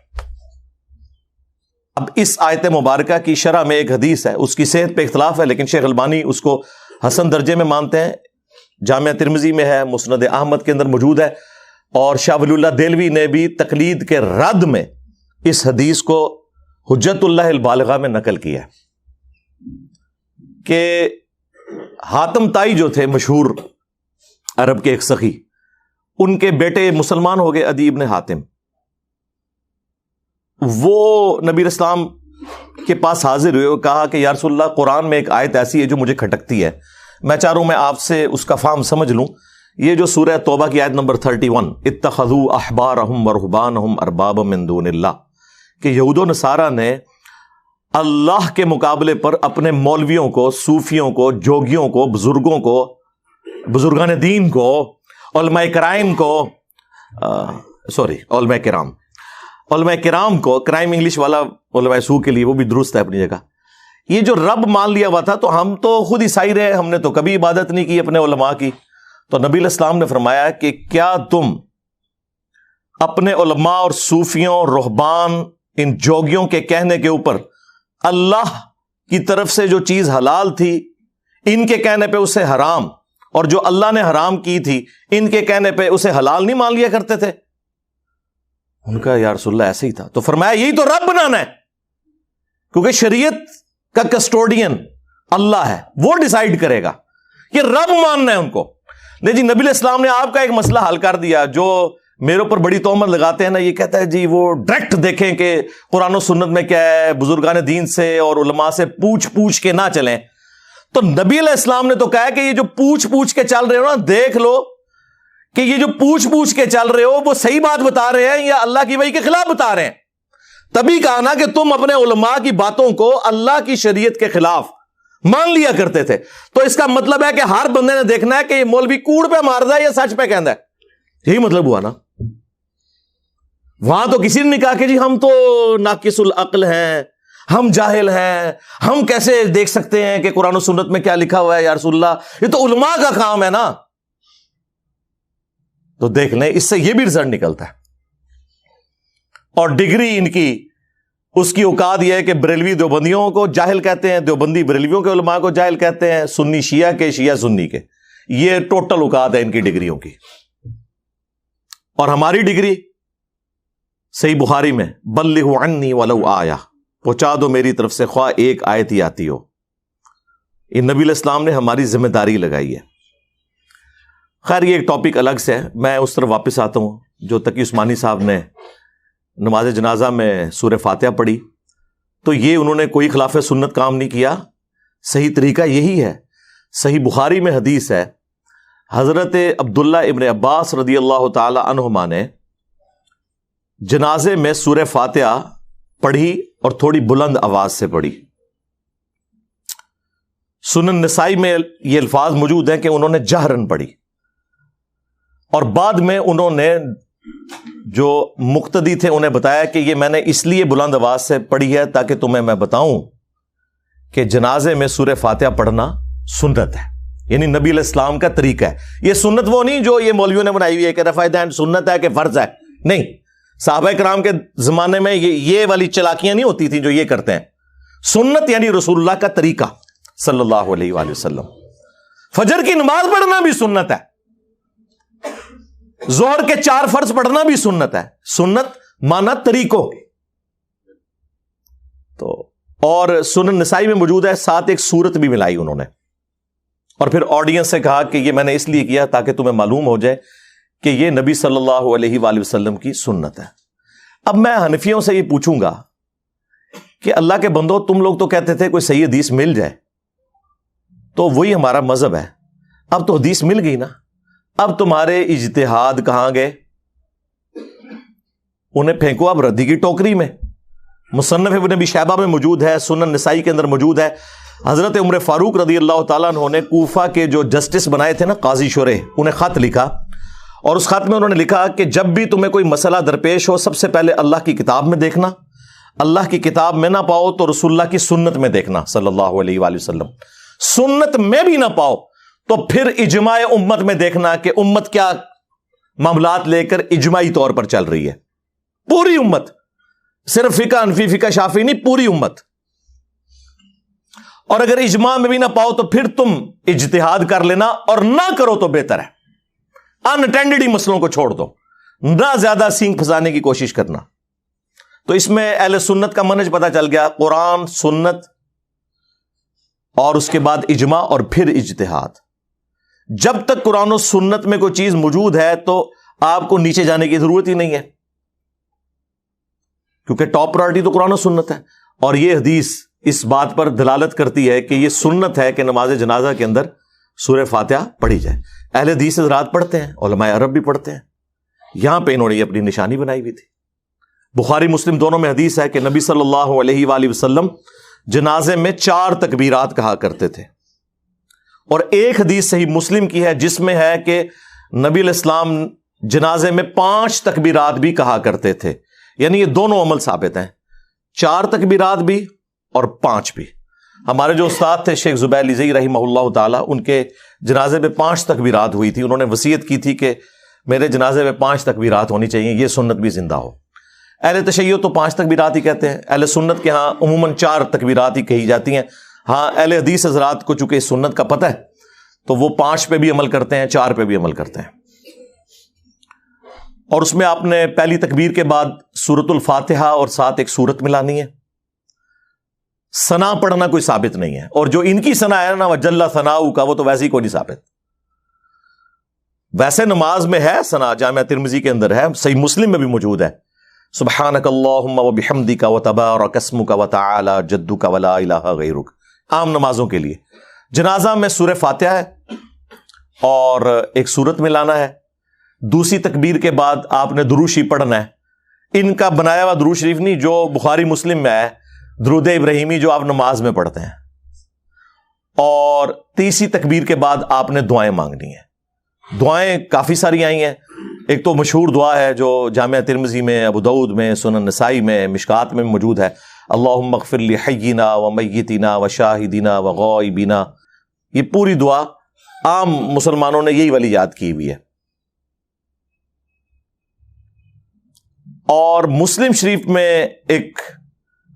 اب اس آیت مبارکہ کی شرح میں ایک حدیث ہے، اس کی صحت پہ اختلاف ہے، لیکن شیخ البانی اس کو حسن درجے میں مانتے ہیں، جامعہ ترمذی میں ہے، مسند احمد کے اندر موجود ہے، اور شاہ ولی اللہ دہلوی نے بھی تقلید کے رد میں اس حدیث کو حجت اللہ البالغہ میں نقل کیا ہے کہ حاتم طائی جو تھے مشہور عرب کے ایک سخی، ان کے بیٹے مسلمان ہو گئے، عدی ابن حاتم، وہ نبی اسلام کے پاس حاضر ہوئے اور کہا کہ یا رسول اللہ قرآن میں ایک آیت ایسی ہے جو مجھے کھٹکتی ہے، میں چاہ رہا ہوں میں آپ سے اس کا فہم سمجھ لوں۔ یہ جو سورہ توبہ کی آیت نمبر 31، اتخذوا احبارہم ورہبانہم اربابا من دون اللہ، کہ یہود و نصارہ نے اللہ کے مقابلے پر اپنے مولویوں کو، صوفیوں کو، جوگیوں کو، بزرگوں کو، بزرگان دین کو، علماء کرام کو، علماء کرام کو، کرائم انگلش والا علماء سو کے لیے وہ بھی درست ہے اپنی جگہ، یہ جو رب مان لیا ہوا تھا۔ تو ہم تو خود عیسائی رہے، ہم نے تو کبھی عبادت نہیں کی اپنے علماء کی۔ تو نبی علیہ السلام نے فرمایا کہ کیا تم اپنے علماء اور صوفیوں، رہبان، ان جوگیوں کے کہنے کے اوپر اللہ کی طرف سے جو چیز حلال تھی ان کے کہنے پہ اسے حرام، اور جو اللہ نے حرام کی تھی ان کے کہنے پہ اسے حلال نہیں مان لیا کرتے تھے؟ ان کا یا رسول اللہ ایسے ہی تھا۔ تو فرمایا یہی تو رب بنانا ہے، کیونکہ شریعت کا کسٹوڈین اللہ ہے، وہ ڈیسائیڈ کرے گا، یہ رب ماننا ہے ان کو۔ نہیں جی، نبی علیہ السلام نے آپ کا ایک مسئلہ حل کر دیا۔ جو میرے اوپر بڑی تہمت لگاتے ہیں نا، یہ کہتا ہے جی وہ ڈائریکٹ دیکھیں کہ قرآن و سنت میں کیا ہے، بزرگان دین سے اور علماء سے پوچھ کے نہ چلیں۔ تو نبی علیہ السلام نے تو کہا کہ یہ جو پوچھ کے چل رہے ہو نا، دیکھ لو کہ یہ جو پوچھ کے چل رہے ہو وہ صحیح بات بتا رہے ہیں یا اللہ کی وحی کے خلاف بتا رہے ہیں۔ تبھی کہا نا کہ تم اپنے علماء کی باتوں کو اللہ کی شریعت کے خلاف مان لیا کرتے تھے۔ تو اس کا مطلب ہے کہ ہر بندے نے دیکھنا ہے کہ یہ مولوی کوڑ پہ ماردا ہے یا سچ پہ کہندا ہے، یہی مطلب ہوا نا۔ وہاں تو کسی نے نہیں کہا کہ جی ہم تو ناقص العقل ہیں، ہم جاہل ہیں، ہم کیسے دیکھ سکتے ہیں کہ قرآن و سنت میں کیا لکھا ہوا ہے یا رسول اللہ، یہ تو علماء کا کام ہے نا۔ تو دیکھ لیں، اس سے یہ بھی رزلٹ نکلتا ہے۔ اور ڈگری ان کی، اس کی اوقات یہ ہے کہ بریلوی دیوبندیوں کو جاہل کہتے ہیں، دیوبندی بریلویوں کے علماء کو جاہل کہتے ہیں، سنی شیعہ کے، شیعہ سنی کے۔ یہ ٹوٹل اوقات ہے ان کی ڈگریوں کی۔ اور ہماری ڈگری صحیح بخاری میں بلغوا عنی ولو آیا، پہنچا دو میری طرف سے خواہ ایک آیت ہی آتی ہو. یہ نبی علیہ السلام نے ہماری ذمہ داری لگائی ہے. خیر یہ ایک ٹاپک الگ سے ہے، میں اس طرف واپس آتا ہوں. جو تقی عثمانی صاحب نے نماز جنازہ میں سورہ فاتحہ پڑھی تو یہ انہوں نے کوئی خلاف سنت کام نہیں کیا، صحیح طریقہ یہی ہے. صحیح بخاری میں حدیث ہے، حضرت عبداللہ ابن عباس رضی اللہ تعالی عنہما نے جنازے میں سورہ فاتحہ پڑھی اور تھوڑی بلند آواز سے پڑھی. سنن نسائی میں یہ الفاظ موجود ہیں کہ انہوں نے جہرن پڑھی، اور بعد میں انہوں نے جو مقتدی تھے انہیں بتایا کہ یہ میں نے اس لیے بلند آواز سے پڑھی ہے تاکہ تمہیں میں بتاؤں کہ جنازے میں سورہ فاتحہ پڑھنا سنت ہے، یعنی نبی علیہ السلام کا طریقہ ہے. یہ سنت وہ نہیں جو یہ مولویوں نے بنائی ہوئی ہے کہ رفع دین سنت ہے کہ فرض ہے، نہیں. صحابہ کرام کے زمانے میں یہ والی چلاکیاں نہیں ہوتی تھیں جو یہ کرتے ہیں. سنت یعنی رسول اللہ کا طریقہ صلی اللہ علیہ وآلہ وسلم. فجر کی نماز پڑھنا بھی سنت ہے، ظہر کے 4 فرض پڑھنا بھی سنت ہے. سنت مانا طریقوں. تو اور سنن نسائی میں موجود ہے، ساتھ ایک سورت بھی ملائی انہوں نے، اور پھر آڈینس سے کہا کہ یہ میں نے اس لیے کیا تاکہ تمہیں معلوم ہو جائے کہ یہ نبی صلی اللہ علیہ وآلہ وسلم کی سنت ہے. اب میں حنفیوں سے یہ پوچھوں گا کہ اللہ کے بندو، تم لوگ تو کہتے تھے کوئی صحیح حدیث مل جائے تو وہی ہمارا مذہب ہے. اب تو حدیث مل گئی نا، اب تمہارے اجتہاد کہاں گئے؟ انہیں پھینکو اب ردی کی ٹوکری میں. مصنف ابن ابی شیبہ میں موجود ہے، سنن نسائی کے اندر موجود ہے. حضرت عمر فاروق رضی اللہ تعالیٰ عنہ نے کوفہ کے جو جسٹس بنائے تھے نا، قاضی شریح، انہیں خط لکھا، اور اس خط میں انہوں نے لکھا کہ جب بھی تمہیں کوئی مسئلہ درپیش ہو، سب سے پہلے اللہ کی کتاب میں دیکھنا، اللہ کی کتاب میں نہ پاؤ تو رسول اللہ کی سنت میں دیکھنا صلی اللہ علیہ وآلہ وسلم. سنت میں بھی نہ پاؤ تو پھر اجماع امت میں دیکھنا کہ امت کیا معاملات لے کر اجماعی طور پر چل رہی ہے. پوری امت، صرف فقہ حنفی فقہ شافعی نہیں، پوری امت. اور اگر اجماع میں بھی نہ پاؤ تو پھر تم اجتہاد کر لینا، اور نہ کرو تو بہتر ہے. انٹینڈڈ ہی مسئلوں کو چھوڑ دو، نہ زیادہ سینگ پھنسانے کی کوشش کرنا. تو اس میں اہل سنت کا منہج پتہ چل گیا، قرآن، سنت، اور اس کے بعد اجماع اور پھر اجتہاد. جب تک قرآن و سنت میں کوئی چیز موجود ہے تو آپ کو نیچے جانے کی ضرورت ہی نہیں ہے، کیونکہ ٹاپ پرائرٹی تو قرآن و سنت ہے. اور یہ حدیث اس بات پر دلالت کرتی ہے کہ یہ سنت ہے کہ نماز جنازہ کے اندر سورہ فاتحہ پڑھی جائے. اہل حدیث حضرات پڑھتے ہیں، علماء عرب بھی پڑھتے ہیں. یہاں پہ انہوں نے اپنی نشانی بنائی ہوئی تھی. بخاری مسلم دونوں میں حدیث ہے کہ نبی صلی اللہ علیہ وآلہ وسلم جنازے میں 4 تکبیرات کہا کرتے تھے. اور ایک حدیث صحیح مسلم کی ہے جس میں ہے کہ نبی علیہ السلام جنازے میں 5 تکبیرات بھی کہا کرتے تھے. یعنی یہ دونوں عمل ثابت ہیں، 4 تکبیرات بھی اور 5 بھی. ہمارے جو استاد تھے شیخ زبیر لیزئی رحمہ اللہ تعالیٰ، ان کے جنازے میں 5 تکبیرات ہوئی تھی. انہوں نے وصیت کی تھی کہ میرے جنازے میں 5 تکبیرات ہونی چاہیے، یہ سنت بھی زندہ ہو. اہل تشیع تو 5 تکبیرات ہی کہتے ہیں، اہل سنت کے ہاں عموماً 4 تکبیرات ہی کہی جاتی ہیں. ہاں اہل حدیث حضرات کو چونکہ سنت کا پتہ ہے تو وہ 5 پہ بھی عمل کرتے ہیں، 4 پہ بھی عمل کرتے ہیں. اور اس میں آپ نے پہلی تکبیر کے بعد سورۃ الفاتحہ اور ساتھ ایک سورت ملانی ہے. ثنا پڑھنا کوئی ثابت نہیں ہے، اور جو ان کی ثنا ہے نا وجل ثناؤ کا، وہ تو ویسے ہی کوئی نہیں ثابت. ویسے نماز میں ہے ثنا، جامعہ ترمذی کے اندر ہے، صحیح مسلم میں بھی موجود ہے، سبحانک اللہم وبحمدک وتبارک اسمک وتعالی جدک ولا الہ غیرک، عام نمازوں کے لیے. جنازہ میں سورہ فاتحہ ہے اور ایک سورت ملانا ہے. دوسری تکبیر کے بعد آپ نے درود شریف پڑھنا ہے. ان کا بنایا ہوا درود شریف نہیں، جو بخاری مسلم میں ہے، درود ابراہیمی جو آپ نماز میں پڑھتے ہیں. اور تیسری تکبیر کے بعد آپ نے دعائیں مانگنی ہیں. دعائیں کافی ساری آئی ہیں. ایک تو مشہور دعا ہے جو جامعہ ترمذی میں، ابو داؤد میں، سنن نسائی میں، مشکات میں موجود ہے، اللہم اغفر لحینا ومیتنا وشاہدنا وغائبنا. یہ پوری دعا عام مسلمانوں نے یہی والی یاد کی ہوئی ہے. اور مسلم شریف میں ایک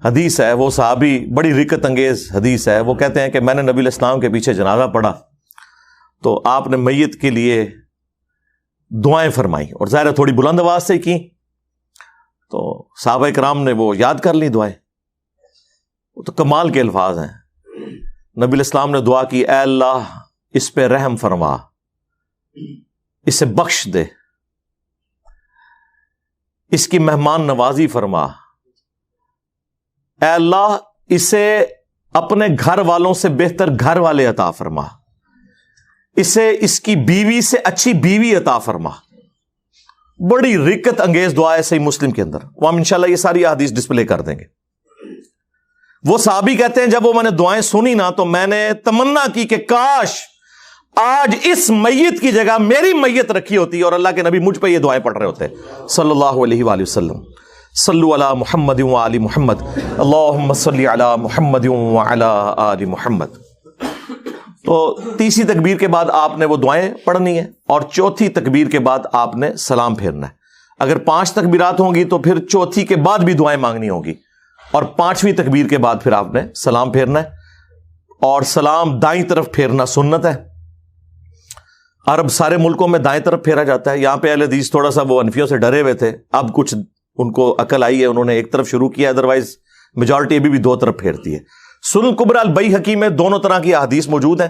حدیث ہے، وہ صحابی بڑی رکت انگیز حدیث ہے. وہ کہتے ہیں کہ میں نے نبی علیہ السلام کے پیچھے جنازہ پڑھا تو آپ نے میت کے لیے دعائیں فرمائی، اور ظاہر تھوڑی بلند آواز سے کی. تو صحابہ کرام نے وہ یاد کر لی دعائیں. وہ تو کمال کے الفاظ ہیں. نبی علیہ السلام نے دعا کی, اے اللہ اس پہ رحم فرما, اسے بخش دے, اس کی مہمان نوازی فرما, اے اللہ اسے اپنے گھر والوں سے بہتر گھر والے عطا فرما, اسے اس کی بیوی سے اچھی بیوی عطا فرما. بڑی رکت انگیز دعا ہے صحیح مسلم کے اندر. وہ ہم انشاءاللہ یہ ساری احادیث ڈسپلے کر دیں گے. وہ صحابی کہتے ہیں جب وہ میں نے دعائیں سنی نا تو میں نے تمنا کی کہ کاش آج اس میت کی جگہ میری میت رکھی ہوتی اور اللہ کے نبی مجھ پہ یہ دعائیں پڑھ رہے ہوتے صلی اللہ علیہ وآلہ وسلم. صلو علی محمد وآل محمد, اللہم صلی علی محمد وعلی آل محمد. تو تیسری تکبیر کے بعد آپ نے وہ دعائیں پڑھنی ہے, اور چوتھی تکبیر کے بعد آپ نے سلام پھیرنا ہے. اگر 5 تکبیرات ہوں گی تو پھر چوتھی کے بعد بھی دعائیں مانگنی ہوگی, اور 5ویں تکبیر کے بعد پھر آپ نے سلام پھیرنا ہے. اور سلام دائیں طرف پھیرنا سنت ہے. عرب سارے ملکوں میں دائیں طرف پھیرا جاتا ہے. یہاں پہ اہل حدیث تھوڑا سا وہ حنفیوں سے ڈرے ہوئے تھے, اب کچھ ان کو عقل آئی ہے, انہوں نے ایک طرف شروع کیا, ادروائز میجورٹی ابھی بھی 2 طرف پھیرتی ہے. سنن کبری البیہقی میں دونوں طرح کی احادیث موجود ہیں.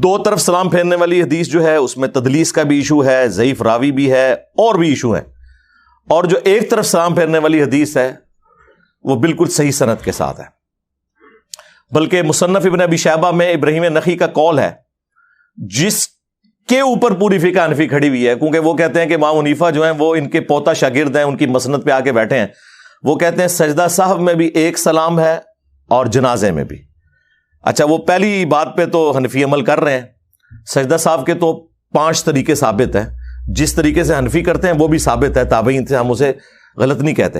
2 طرف سلام پھیرنے والی حدیث جو ہے اس میں تدلیس کا بھی ایشو ہے, ضعیف راوی بھی ہے, اور بھی ایشو ہے. اور جو ایک طرف سلام پھیرنے والی حدیث ہے وہ بالکل صحیح سند کے ساتھ ہے. بلکہ مصنف ابن ابی شیبہ میں ابراہیم نخعی کا قول ہے جس کے اوپر پوری فقہ حنفی کھڑی ہوئی ہے, کیونکہ وہ کہتے ہیں کہ امام حنیفہ جو ہیں وہ ان کے پوتا شاگرد ہیں, ان کی مسند پہ آ کے بیٹھے ہیں. وہ کہتے ہیں سجدہ سہو میں بھی ایک سلام ہے اور جنازے میں بھی. اچھا, وہ پہلی بات پہ تو حنفی عمل کر رہے ہیں. سجدہ سہو کے تو 5 طریقے ثابت ہیں, جس طریقے سے حنفی کرتے ہیں وہ بھی ثابت ہے, تابعین سے ہم اسے غلط نہیں کہتے.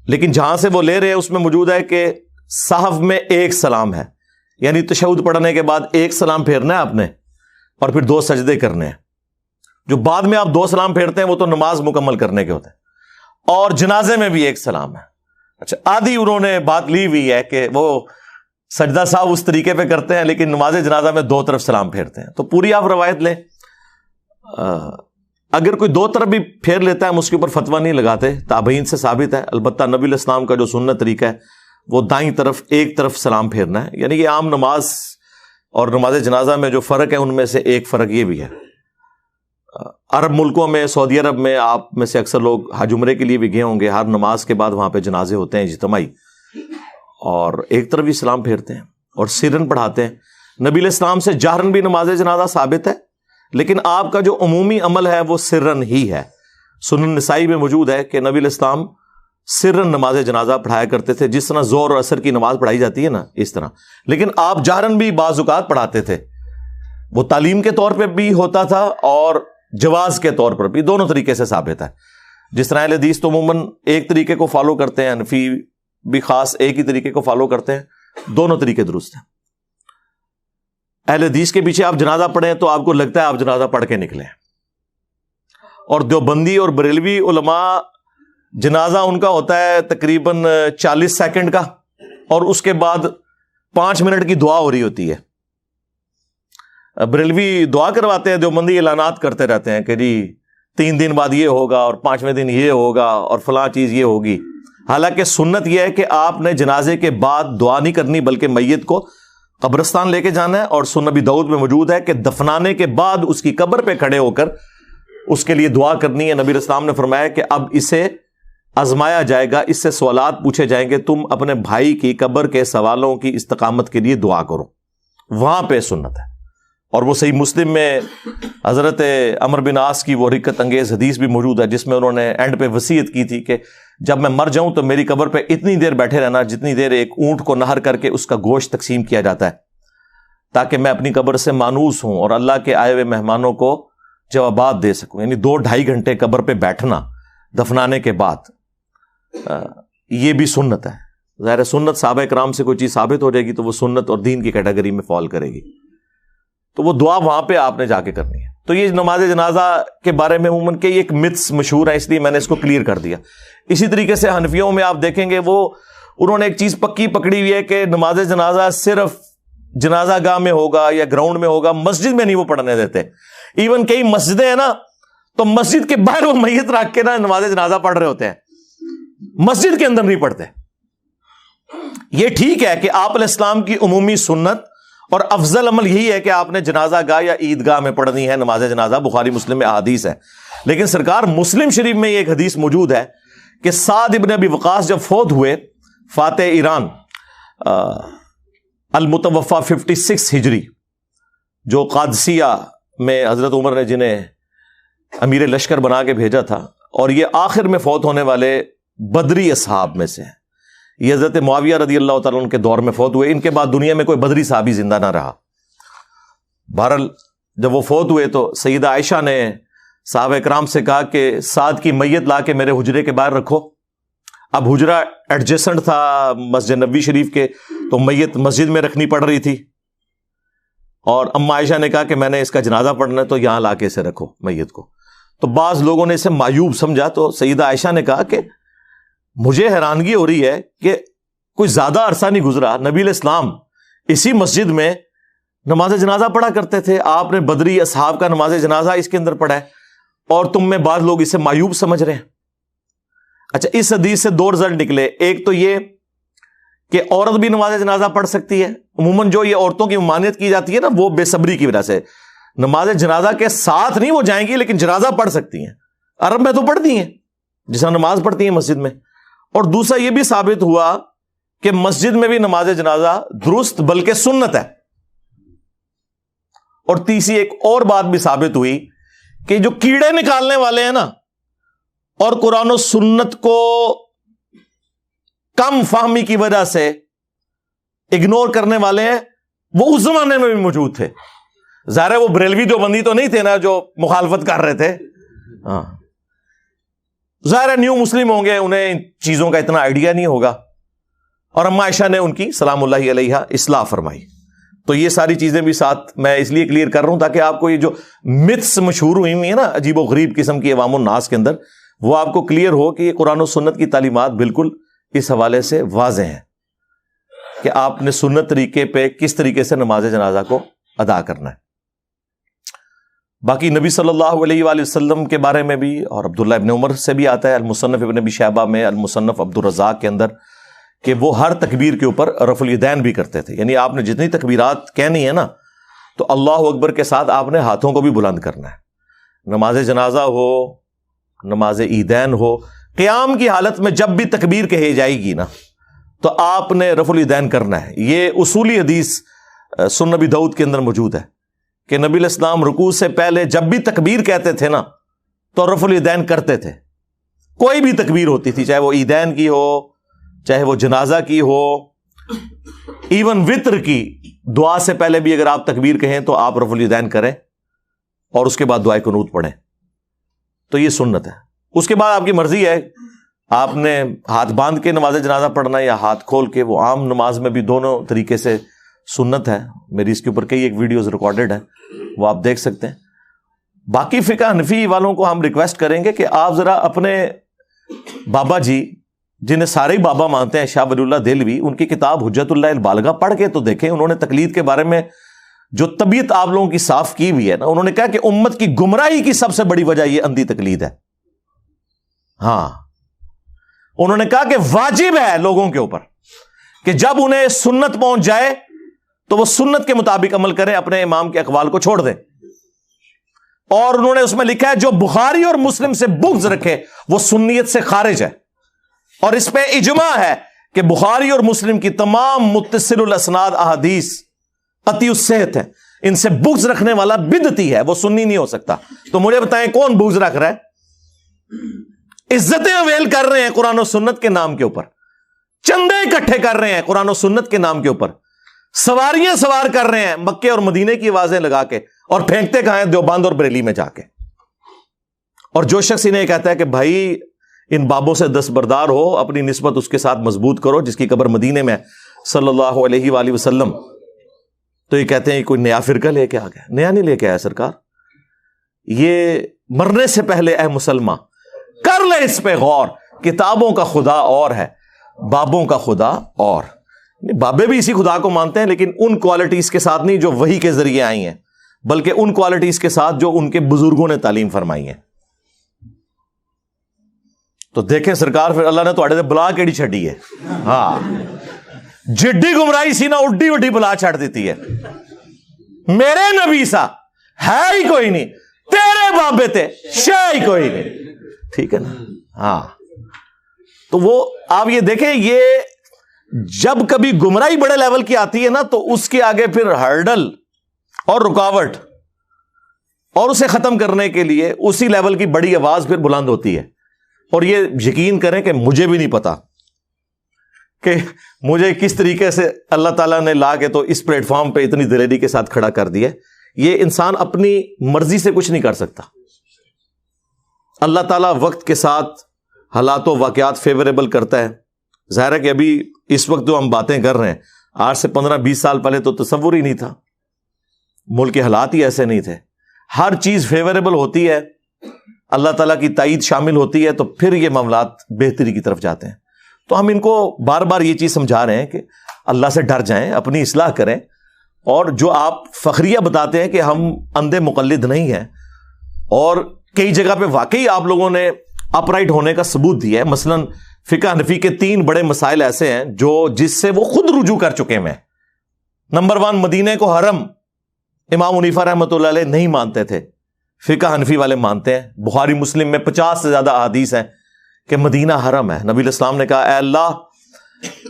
لیکن جہاں سے وہ لے رہے ہیں اس میں موجود ہے کہ سہو میں ایک سلام ہے, یعنی تشہد پڑھنے کے بعد ایک سلام پھیرنا ہے آپ نے, اور پھر 2 سجدے کرنے ہیں. جو بعد میں آپ 2 سلام پھیرتے ہیں وہ تو نماز مکمل کرنے کے ہوتے ہیں. اور جنازے میں بھی ایک سلام ہے. اچھا, آدھی انہوں نے بات لی ہوئی ہے کہ وہ سجدہ صاحب اس طریقے پہ کرتے ہیں لیکن نماز جنازہ میں 2 طرف سلام پھیرتے ہیں. تو پوری آپ روایت لیں. اگر کوئی 2 طرف بھی پھیر لیتا ہے ہم اس کے اوپر فتویٰ نہیں لگاتے, تابعین سے ثابت ہے. البتہ نبی علیہ السلام کا جو سنت طریقہ ہے وہ دائیں طرف ایک طرف سلام پھیرنا ہے. یعنی کہ عام نماز اور نماز جنازہ میں جو فرق ہے ان میں سے ایک فرق یہ بھی ہے. عرب ملکوں میں, سعودی عرب میں آپ میں سے اکثر لوگ حج عمرے کے لیے بھی گئے ہوں گے, ہر نماز کے بعد وہاں پہ جنازے ہوتے ہیں اجتماعی, اور ایک طرف ہی سلام پھیرتے ہیں اور سرن پڑھاتے ہیں. نبی علیہ السلام سے جہرن بھی نماز جنازہ ثابت ہے, لیکن آپ کا جو عمومی عمل ہے وہ سرن ہی ہے. سنن نسائی میں موجود ہے کہ نبی علیہ السلام سرن نماز جنازہ پڑھایا کرتے تھے, جس طرح زور اور عصر کی نماز پڑھائی جاتی ہے نا اس طرح. لیکن آپ جہرن بھی بعض اوقات پڑھاتے تھے. وہ تعلیم کے طور پہ بھی ہوتا تھا اور جواز کے طور پر بھی, دونوں طریقے سے ثابت ہے. جس طرح اہل حدیث تو عموماً ایک طریقے کو فالو کرتے ہیں, حنفی بھی خاص ایک ہی طریقے کو فالو کرتے ہیں. دونوں طریقے درست ہیں. اہل حدیث کے پیچھے آپ جنازہ پڑھیں تو آپ کو لگتا ہے آپ جنازہ پڑھ کے نکلیں, اور دیوبندی اور بریلوی علماء جنازہ ان کا ہوتا ہے تقریباً 40 سیکنڈ کا, اور اس کے بعد 5 منٹ کی دعا ہو رہی ہوتی ہے. بریلوی دعا کرواتے ہیں, دیوبندی اعلانات کرتے رہتے ہیں کہ جی 3 دن بعد یہ ہوگا اور 5ویں دن یہ ہوگا اور فلاں چیز یہ ہوگی. حالانکہ سنت یہ ہے کہ آپ نے جنازے کے بعد دعا نہیں کرنی بلکہ میت کو قبرستان لے کے جانا ہے. اور سنن ابی داؤد میں موجود ہے کہ دفنانے کے بعد اس کی قبر پہ کھڑے ہو کر اس کے لیے دعا کرنی ہے. نبی علیہ السلام نے فرمایا کہ اب اسے آزمایا جائے گا, اس سے سوالات پوچھے جائیں گے, تم اپنے بھائی کی قبر کے سوالوں کی استقامت کے لیے دعا کرو. وہاں پہ سنت ہے. اور وہ صحیح مسلم میں حضرت عمر بن عاص کی وہ رکت انگیز حدیث بھی موجود ہے جس میں انہوں نے اینڈ پہ وصیت کی تھی کہ جب میں مر جاؤں تو میری قبر پہ اتنی دیر بیٹھے رہنا جتنی دیر ایک اونٹ کو نہر کر کے اس کا گوشت تقسیم کیا جاتا ہے, تاکہ میں اپنی قبر سے مانوس ہوں اور اللہ کے آئے ہوئے مہمانوں کو جوابات دے سکوں. یعنی 2-2.5 گھنٹے قبر پہ بیٹھنا دفنانے کے بعد, یہ بھی سنت ہے. ظاہر سنت صحابہ کرام سے کوئی چیز ثابت ہو جائے گی تو وہ سنت اور دین کی کیٹیگری میں فال کرے گی. تو وہ دعا وہاں پہ آپ نے جا کے کرنی ہے. تو یہ نماز جنازہ کے بارے میں عموماً کہ یہ ایک متس مشہور ہے, اس لیے میں نے اس کو کلیئر کر دیا. اسی طریقے سے حنفیوں میں آپ دیکھیں گے وہ انہوں نے ایک چیز پکی پکڑی ہوئی ہے کہ نماز جنازہ صرف جنازہ گاہ میں ہوگا یا گراؤنڈ میں ہوگا, مسجد میں نہیں وہ پڑھنے دیتے. ایون کئی مسجدیں ہیں نا تو مسجد کے باہر وہ میت رکھ کے نا نماز جنازہ پڑھ رہے ہوتے ہیں, مسجد کے اندر نہیں پڑھتے. یہ ٹھیک ہے کہ آپ علیہ السلام کی عمومی سنت اور افضل عمل یہی ہے کہ آپ نے جنازہ گاہ یا عیدگاہ میں پڑھنی ہے نماز جنازہ, بخاری مسلم میں احادیث ہے. لیکن سرکار مسلم شریف میں یہ ایک حدیث موجود ہے کہ سعد ابن ابی وقاص جب فوت ہوئے, فاتح ایران المتوفا 56 ہجری, جو قادسیہ میں حضرت عمر نے جنہیں امیر لشکر بنا کے بھیجا تھا, اور یہ آخر میں فوت ہونے والے بدری اصحاب میں سے ہیں. یہ حضرت معاویہ رضی اللہ تعالیٰ عنہ کے دور میں فوت ہوئے, ان کے بعد دنیا میں کوئی بدری صحابی زندہ نہ رہا. بہرحال جب وہ فوت ہوئے تو سیدہ عائشہ نے صحابہ کرام سے کہا کہ سعد کی میت لا کے میرے حجرے کے باہر رکھو. اب حجرہ ایڈجسنٹ تھا مسجد نبوی شریف کے, تو میت مسجد میں رکھنی پڑ رہی تھی, اور اما عائشہ نے کہا کہ میں نے اس کا جنازہ پڑھنا ہے تو یہاں لا کے اسے رکھو میت کو. تو بعض لوگوں نے اسے معیوب سمجھا, تو سیدہ عائشہ نے کہا کہ مجھے حیرانگی ہو رہی ہے کہ کوئی زیادہ عرصہ نہیں گزرا, نبی علیہ السلام اسی مسجد میں نماز جنازہ پڑھا کرتے تھے, آپ نے بدری اصحاب کا نماز جنازہ اس کے اندر پڑھا ہے, اور تم میں بعض لوگ اسے معیوب سمجھ رہے ہیں. اچھا, اس حدیث سے دو رزلٹ نکلے. ایک تو یہ کہ عورت بھی نماز جنازہ پڑھ سکتی ہے. عموماً جو یہ عورتوں کی ممانعت کی جاتی ہے نا, وہ بے صبری کی وجہ سے. نماز جنازہ کے ساتھ نہیں وہ جائیں گی, لیکن جنازہ پڑھ سکتی ہیں. عرب میں تو پڑھتی ہیں جس طرح نماز پڑھتی ہیں مسجد میں. اور دوسرا یہ بھی ثابت ہوا کہ مسجد میں بھی نماز جنازہ درست بلکہ سنت ہے. اور تیسری ایک اور بات بھی ثابت ہوئی کہ جو کیڑے نکالنے والے ہیں نا, اور قرآن و سنت کو کم فہمی کی وجہ سے اگنور کرنے والے ہیں, وہ اس زمانے میں بھی موجود تھے. ظاہر ہے وہ بریلوی دیوبندی تو نہیں تھے نا جو مخالفت کر رہے تھے. ہاں, ظاہر ہے نیو مسلم ہوں گے, انہیں ان چیزوں کا اتنا آئیڈیا نہیں ہوگا. اور اما عائشہ نے ان کی سلام اللہ علیہا اصلاح فرمائی. تو یہ ساری چیزیں بھی ساتھ میں اس لیے کلیئر کر رہا ہوں تاکہ آپ کو یہ جو متس مشہور ہوئی ہیں نا عجیب و غریب قسم کی عوام الناس کے اندر, وہ آپ کو کلیئر ہو کہ یہ قرآن و سنت کی تعلیمات بالکل اس حوالے سے واضح ہیں کہ آپ نے سنت طریقے پہ کس طریقے سے نماز جنازہ کو ادا کرنا ہے. باقی نبی صلی اللہ علیہ وآلہ وسلم کے بارے میں بھی, اور عبداللہ ابن عمر سے بھی آتا ہے المصنف ابن ابی شیبہ میں, المصنف عبد الرزاق کے اندر, کہ وہ ہر تکبیر کے اوپر رفع الیدین بھی کرتے تھے. یعنی آپ نے جتنی تکبیرات کہنی ہے نا, تو اللہ اکبر کے ساتھ آپ نے ہاتھوں کو بھی بلند کرنا ہے. نماز جنازہ ہو, نماز عیدین ہو, قیام کی حالت میں جب بھی تکبیر کہی جائے گی نا, تو آپ نے رفع الیدین کرنا ہے. یہ اصولی حدیث سنن نبی داؤد کے اندر موجود ہے کہ نبی علیہ السلام رکوع سے پہلے جب بھی تکبیر کہتے تھے نا, تو رفع الیدین کرتے تھے. کوئی بھی تکبیر ہوتی تھی, چاہے وہ عیدین کی ہو, چاہے وہ جنازہ کی ہو, ایون وطر کی دعا سے پہلے بھی اگر آپ تکبیر کہیں تو آپ رفع الیدین کریں, اور اس کے بعد دعائے قنوت پڑھیں. تو یہ سنت ہے. اس کے بعد آپ کی مرضی ہے, آپ نے ہاتھ باندھ کے نماز جنازہ پڑھنا ہے یا ہاتھ کھول کے. وہ عام نماز میں بھی دونوں طریقے سے سنت ہے. میری اس کے اوپر کئی ایک ویڈیوز ریکارڈڈ ہیں, وہ آپ دیکھ سکتے ہیں. باقی فقہ حنفی والوں کو ہم ریکویسٹ کریں گے کہ آپ ذرا اپنے بابا جی, جنہیں سارے ہی بابا مانتے ہیں, شاہ ولی اللہ دہلوی, ان کی کتاب حجت اللہ البالغہ پڑھ کے تو دیکھیں. انہوں نے تقلید کے بارے میں جو طبیعت آپ لوگوں کی صاف کی ہوئی ہے نا, انہوں نے کہا کہ امت کی گمراہی کی سب سے بڑی وجہ یہ اندھی تقلید ہے. ہاں, انہوں نے کہا کہ واجب ہے لوگوں کے اوپر کہ جب انہیں سنت پہنچ جائے تو وہ سنت کے مطابق عمل کریں, اپنے امام کے اقوال کو چھوڑ دیں. اور انہوں نے اس میں لکھا ہے جو بخاری اور مسلم سے بغض رکھے وہ سنیت سے خارج ہے. اور اس پہ اجماع ہے کہ بخاری اور مسلم کی تمام متصل الاسناد احادیث قطعی الصحت ہیں. ان سے بغض رکھنے والا بدعتی ہے, وہ سنی نہیں ہو سکتا. تو مجھے بتائیں کون بغض رکھ رہا ہے؟ عزتیں اویل کر رہے ہیں قرآن و سنت کے نام کے اوپر, چندے اکٹھے کر رہے ہیں قرآن و سنت کے نام کے اوپر, سواریاں سوار کر رہے ہیں مکے اور مدینے کی آوازیں لگا کے, اور پھینکتے کہاں ہیں دیوبند اور بریلی میں جا کے. اور جو شخص انہیں کہتا ہے کہ بھائی ان بابوں سے دستبردار ہو, اپنی نسبت اس کے ساتھ مضبوط کرو جس کی قبر مدینے میں صلی اللہ علیہ وآلہ وسلم, تو یہ کہتے ہیں کوئی نیا فرقہ لے کے آ گیا. نیا نہیں لے کے آیا سرکار, یہ مرنے سے پہلے اے مسلمان کر لے اس پہ غور, کتابوں کا خدا اور ہے, بابوں کا خدا اور. بابے بھی اسی خدا کو مانتے ہیں, لیکن ان کوالٹیز کے ساتھ نہیں جو وحی کے ذریعے آئی ہیں, بلکہ ان کوالٹیز کے ساتھ جو ان کے بزرگوں نے تعلیم فرمائی ہیں. تو دیکھیں سرکار پھر اللہ نے تو بلا کیڑی چھڈی ہے. ہاں جڈی گمراہی سی نا اڈی وڈی بلا چھڑ دیتی ہے. میرے نبی سا ہے ہی کوئی نہیں, تیرے بابے تے شے ہی کوئی نہیں. ٹھیک ہے نا. ہاں تو وہ آپ یہ دیکھیں, یہ جب کبھی گمراہی بڑے لیول کی آتی ہے نا تو اس کے آگے پھر ہرڈل اور رکاوٹ اور اسے ختم کرنے کے لیے اسی لیول کی بڑی آواز پھر بلند ہوتی ہے. اور یہ یقین کریں کہ مجھے بھی نہیں پتا کہ مجھے کس طریقے سے اللہ تعالیٰ نے لا کے تو اس پلیٹ فارم پہ اتنی دلیری کے ساتھ کھڑا کر دیا. یہ انسان اپنی مرضی سے کچھ نہیں کر سکتا. اللہ تعالیٰ وقت کے ساتھ حالات و واقعات فیوریبل کرتا ہے. ظاہر ہے کہ ابھی اس وقت جو ہم باتیں کر رہے ہیں, آج سے 15-20 سال پہلے تو تصور ہی نہیں تھا, ملک کے حالات ہی ایسے نہیں تھے. ہر چیز فیوریبل ہوتی ہے, اللہ تعالیٰ کی تائید شامل ہوتی ہے, تو پھر یہ معاملات بہتری کی طرف جاتے ہیں. تو ہم ان کو بار بار یہ چیز سمجھا رہے ہیں کہ اللہ سے ڈر جائیں, اپنی اصلاح کریں. اور جو آپ فخریہ بتاتے ہیں کہ ہم اندھے مقلد نہیں ہیں, اور کئی جگہ پہ واقعی آپ لوگوں نے اپ رائٹ ہونے کا ثبوت دیا ہے. مثلا فقہ حنفی کے 3 بڑے مسائل ایسے ہیں جس سے وہ خود رجوع کر چکے ہیں. نمبر 1, مدینے کو حرم امام حنیفہ رحمۃ اللہ علیہ نہیں مانتے تھے, فقہ حنفی والے مانتے ہیں. بخاری مسلم میں 50 سے زیادہ احادیث ہیں کہ مدینہ حرم ہے. نبی علیہ السلام نے کہا, اے اللہ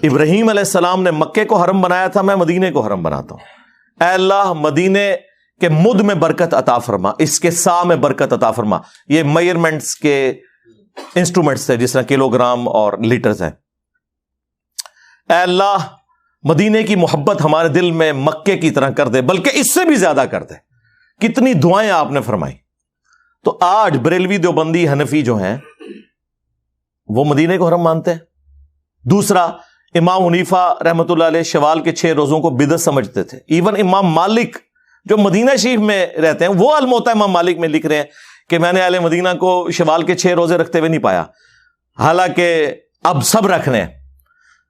ابراہیم علیہ السلام نے مکے کو حرم بنایا تھا, میں مدینے کو حرم بناتا ہوں. اے اللہ مدینے کے مد میں برکت عطا فرما, اس کے سا میں برکت عطا فرما. یہ میئرمنٹس کے انسٹرومنٹس تھے, جس طرح کلو گرام اور لیٹرز ہیں. اے اللہ مدینے کی محبت ہمارے دل میں مکے کی طرح کر دے, بلکہ اس سے بھی زیادہ کر دے. کتنی دعائیں آپ نے فرمائی. تو آج بریلوی دیوبندی حنفی جو ہیں وہ مدینے کو حرم مانتے ہیں. دوسرا, امام حنیفہ رحمۃ اللہ علیہ شوال کے 6 روزوں کو بدعت سمجھتے تھے. ایون امام مالک جو مدینہ شریف میں رہتے ہیں, وہ الموطا امام مالک میں لکھ رہے ہیں کہ میں نے اہل مدینہ کو شوال کے 6 روزے رکھتے ہوئے نہیں پایا, حالانکہ اب سب رکھنے ہیں.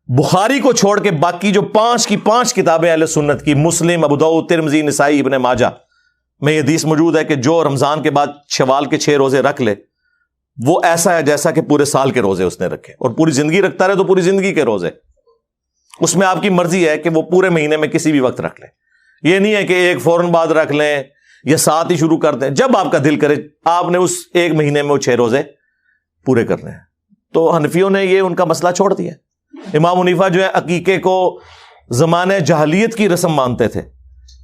بخاری کو چھوڑ کے باقی جو 5 کی 5 کتابیں اہل سنت کی, مسلم, ابو داؤد, ترمذی, نسائی, ابن ماجہ میں یہ حدیث موجود ہے کہ جو رمضان کے بعد شوال کے 6 روزے رکھ لے وہ ایسا ہے جیسا کہ پورے سال کے روزے اس نے رکھے, اور پوری زندگی رکھتا رہے تو پوری زندگی کے روزے. اس میں آپ کی مرضی ہے کہ وہ پورے مہینے میں کسی بھی وقت رکھ لیں. یہ نہیں ہے کہ ایک فوراً بعد رکھ لیں یا ساتھ ہی شروع کر دیں, جب آپ کا دل کرے آپ نے اس ایک مہینے میں وہ 6 روزے پورے کرنے ہیں. تو حنفیوں نے یہ ان کا مسئلہ چھوڑ دیا. امام حنیفہ جو ہے عقیقے کو زمانے جاہلیت کی رسم مانتے تھے,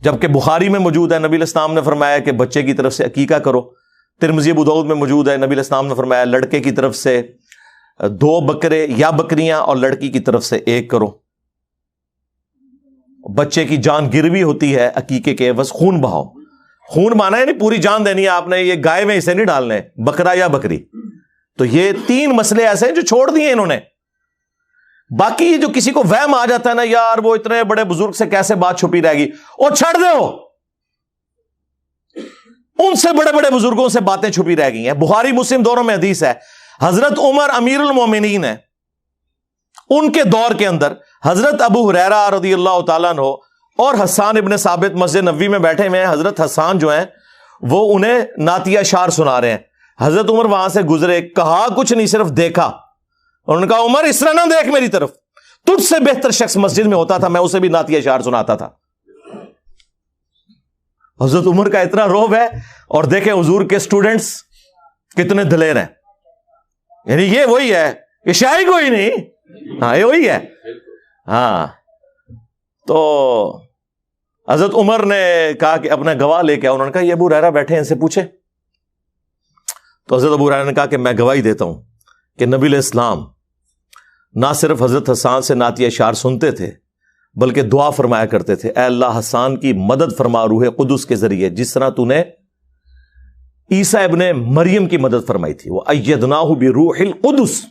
جبکہ بخاری میں موجود ہے نبی علیہ السلام نے فرمایا کہ بچے کی طرف سے عقیقہ کرو. ترمذی ابو داؤد میں موجود ہے نبی علیہ السلام نے فرمایا لڑکے کی طرف سے 2 بکرے یا بکریاں اور لڑکی کی طرف سے 1 کرو. بچے کی جان گروی ہوتی ہے عقیقے کے عوض خون بہاؤ. خون مانا ہے نہیں پوری جان دینی ہے آپ نے, یہ گائے میں اسے نہیں ڈالنے, بکرا یا بکری. تو یہ 3 مسئلے ایسے ہیں جو چھوڑ دیے انہوں نے. باقی جو کسی کو وہم آ جاتا ہے نا, یار وہ اتنے بڑے بزرگ سے کیسے بات چھپی رہے گی, اور چھڑ دو, ان سے بڑے بڑے بزرگوں سے باتیں چھپی رہ گئی ہیں. بخاری مسلم دونوں میں حدیث ہے, حضرت عمر امیر المومنین ہے, ان کے دور کے اندر حضرت ابو ہریرہ رضی اللہ تعالیٰ عنہ اور حسان ابن ثابت مسجد نبوی میں بیٹھے ہوئے ہیں. حضرت حسان جو ہیں وہ انہیں نعتیہ شعر سنا رہے ہیں. حضرت عمر وہاں سے گزرے, کہا کچھ نہیں, صرف دیکھا. انہوں نے کہا عمر اس طرح نہ دیکھ میری طرف, تجھ سے بہتر شخص مسجد میں ہوتا تھا, میں اسے بھی نعتیہ شعر سناتا تھا. حضرت عمر کا اتنا روب ہے. اور دیکھیں حضور کے اسٹوڈنٹس کتنے دلیر ہیں. یعنی یہ وہی ہے کہ شاعری کوئی نہیں, ہاں یہ وہی ہے. ہاں تو حضرت عمر نے کہا کہ اپنا گواہ لے کے آؤ. انہوں نے کہا یہ ابو ہریرہ بیٹھے ہیں, ان سے پوچھے. تو حضرت ابو ہریرہ نے کہا کہ میں گواہی دیتا ہوں کہ نبی علیہ السلام نہ صرف حضرت حسان سے نعتیہ شعر سنتے تھے بلکہ دعا فرمایا کرتے تھے, اے اللہ حسان کی مدد فرما روح قدس کے ذریعے, جس طرح تو نے عیسیٰ ابن مریم کی مدد فرمائی تھی. وہ ایدناہ بروح القدس.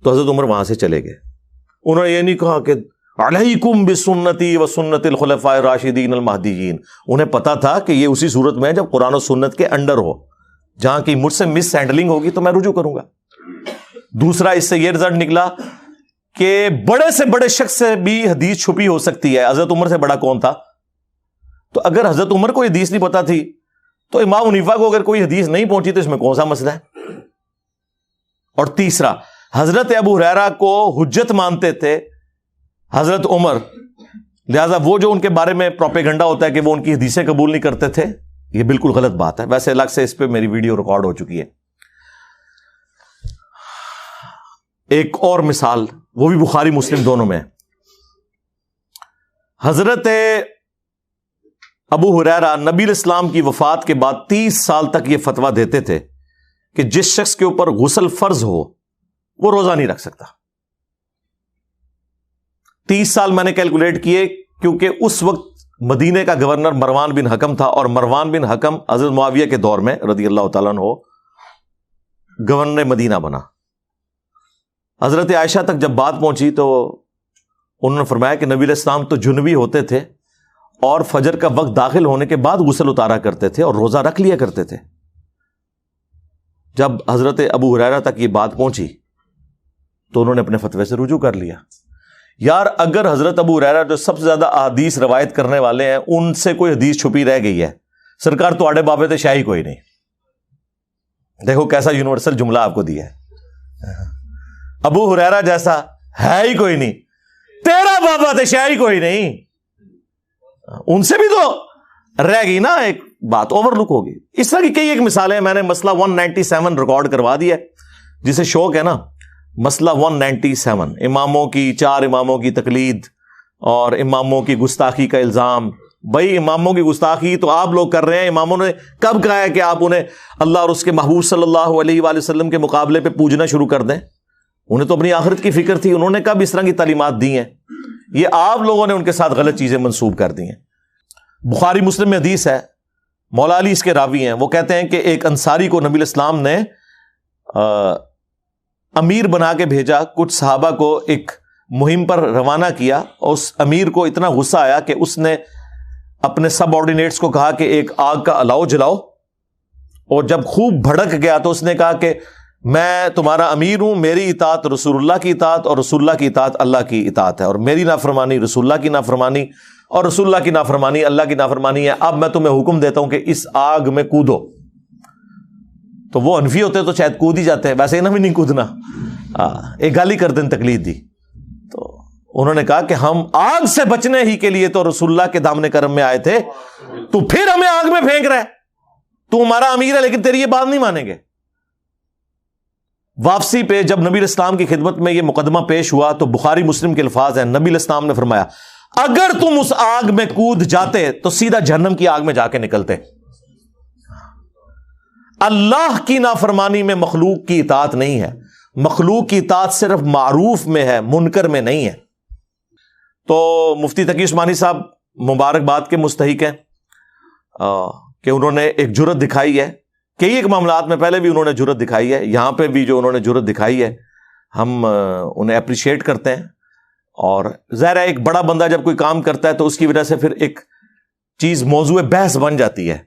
تو حضرت عمر وہاں سے چلے گئے. انہوں نے یہ نہیں کہا کہ علیکم بسنتی و سنت الخلفاء الراشدین المہدیین. انہیں پتا تھا کہ یہ اسی صورت میں ہے جب قرآن و سنت کے انڈر ہو, جہاں کی مجھ سے مس ہینڈلنگ ہوگی تو میں رجوع کروں گا. دوسرا اس سے یہ رزلٹ نکلا کہ بڑے سے بڑے شخص سے بھی حدیث چھپی ہو سکتی ہے. حضرت عمر سے بڑا کون تھا؟ تو اگر حضرت عمر کو یہ حدیث نہیں پتا تھی تو امام حنیفہ کو اگر کوئی حدیث نہیں پہنچی تو اس میں کون سا مسئلہ ہے؟ اور تیسرا، حضرت ابو ہریرہ کو حجت مانتے تھے حضرت عمر، لہذا وہ جو ان کے بارے میں پروپیگنڈا ہوتا ہے کہ وہ ان کی حدیثیں قبول نہیں کرتے تھے، یہ بالکل غلط بات ہے. ویسے الگ سے اس پہ میری ویڈیو ریکارڈ ہو چکی ہے. ایک اور مثال، وہ بھی بخاری مسلم دونوں میں. حضرت ابو ہریرہ نبی الاسلام کی وفات کے بعد 30 سال تک یہ فتویٰ دیتے تھے کہ جس شخص کے اوپر غسل فرض ہو وہ روزہ نہیں رکھ سکتا. 30 سال میں نے کیلکولیٹ کیے، کیونکہ اس وقت مدینے کا گورنر مروان بن حکم تھا، اور مروان بن حکم حضرت معاویہ کے دور میں رضی اللہ تعالیٰ عنہ گورنر مدینہ بنا. حضرت عائشہ تک جب بات پہنچی تو انہوں نے فرمایا کہ نبی علیہ السلام تو جنبی ہوتے تھے اور فجر کا وقت داخل ہونے کے بعد غسل اتارا کرتے تھے اور روزہ رکھ لیا کرتے تھے. جب حضرت ابو ہریرہ تک یہ بات پہنچی تو انہوں نے اپنے فتوے سے رجوع کر لیا. یار اگر حضرت ابو ہریرہ جو سب سے زیادہ احادیث روایت کرنے والے ہیں ان سے کوئی حدیث چھپی رہ گئی ہے، سرکار تو آڑے بابے تے شاہی کوئی نہیں. دیکھو کیسا یونیورسل جملہ آپ کو دیا ہے. ابو ہریرہ جیسا ہے ہی کوئی نہیں، تیرا بابا تے شاہی کوئی نہیں. ان سے بھی تو رہ گئی نا ایک بات، اوور لک ہوگی. اس طرح کی کئی ایک مثالیں میں نے مسئلہ 197 ریکارڈ کروا دی ہے، جسے شوق ہے نا. مسئلہ 197، اماموں کی 4 اماموں کی تقلید اور اماموں کی گستاخی کا الزام. بھائی اماموں کی گستاخی تو آپ لوگ کر رہے ہیں. اماموں نے کب کہا ہے کہ آپ انہیں اللہ اور اس کے محبوب صلی اللہ علیہ وآلہ وسلم کے مقابلے پہ پوجنا شروع کر دیں؟ انہیں تو اپنی آخرت کی فکر تھی. انہوں نے کب اس طرح کی تعلیمات دی ہیں؟ یہ آپ لوگوں نے ان کے ساتھ غلط چیزیں منسوب کر دی ہیں. بخاری مسلم میں حدیث ہے، مولا علی اس کے راوی ہیں. وہ کہتے ہیں کہ ایک انصاری کو نبی الاسلام نے امیر بنا کے بھیجا، کچھ صحابہ کو ایک مہم پر روانہ کیا، اور اس امیر کو اتنا غصہ آیا کہ اس نے اپنے سب آرڈینیٹس کو کہا کہ ایک آگ کا الاؤ جلاؤ. اور جب خوب بھڑک گیا تو اس نے کہا کہ میں تمہارا امیر ہوں، میری اطاعت رسول اللہ کی اطاعت اور رسول اللہ کی اطاعت اللہ کی اطاعت ہے، اور میری نافرمانی رسول اللہ کی نافرمانی اور رسول اللہ کی نافرمانی اللہ کی نافرمانی ہے. اب میں تمہیں حکم دیتا ہوں کہ اس آگ میں کودو. تو وہ حنفی ہوتے تو شاید کود ہی جاتے ہیں، ویسے انہیں بھی نہیں کودنا. ایک گالی کر دیں تقلید دی. تو انہوں نے کہا کہ ہم آگ سے بچنے ہی کے لیے تو رسول اللہ کے دامن کرم میں آئے تھے، تو پھر ہمیں آگ میں پھینک رہا ہے. تو ہمارا امیر ہے لیکن تیری یہ بات نہیں مانیں گے. واپسی پہ جب نبی الاسلام کی خدمت میں یہ مقدمہ پیش ہوا تو بخاری مسلم کے الفاظ ہیں، نبی الاسلام نے فرمایا اگر تم اس آگ میں کود جاتے تو سیدھا جہنم کی آگ میں جا کے نکلتے. اللہ کی نافرمانی میں مخلوق کی اطاعت نہیں ہے. مخلوق کی اطاعت صرف معروف میں ہے، منکر میں نہیں ہے. تو مفتی تقی عثمانی صاحب مبارکباد کے مستحق ہیں کہ انہوں نے ایک جرت دکھائی ہے. کئی ایک معاملات میں پہلے بھی انہوں نے جرت دکھائی ہے، یہاں پہ بھی جو انہوں نے جرت دکھائی ہے ہم انہیں اپریشیٹ کرتے ہیں. اور ظاہر ہے ایک بڑا بندہ جب کوئی کام کرتا ہے تو اس کی وجہ سے پھر ایک چیز موضوع بحث بن جاتی ہے،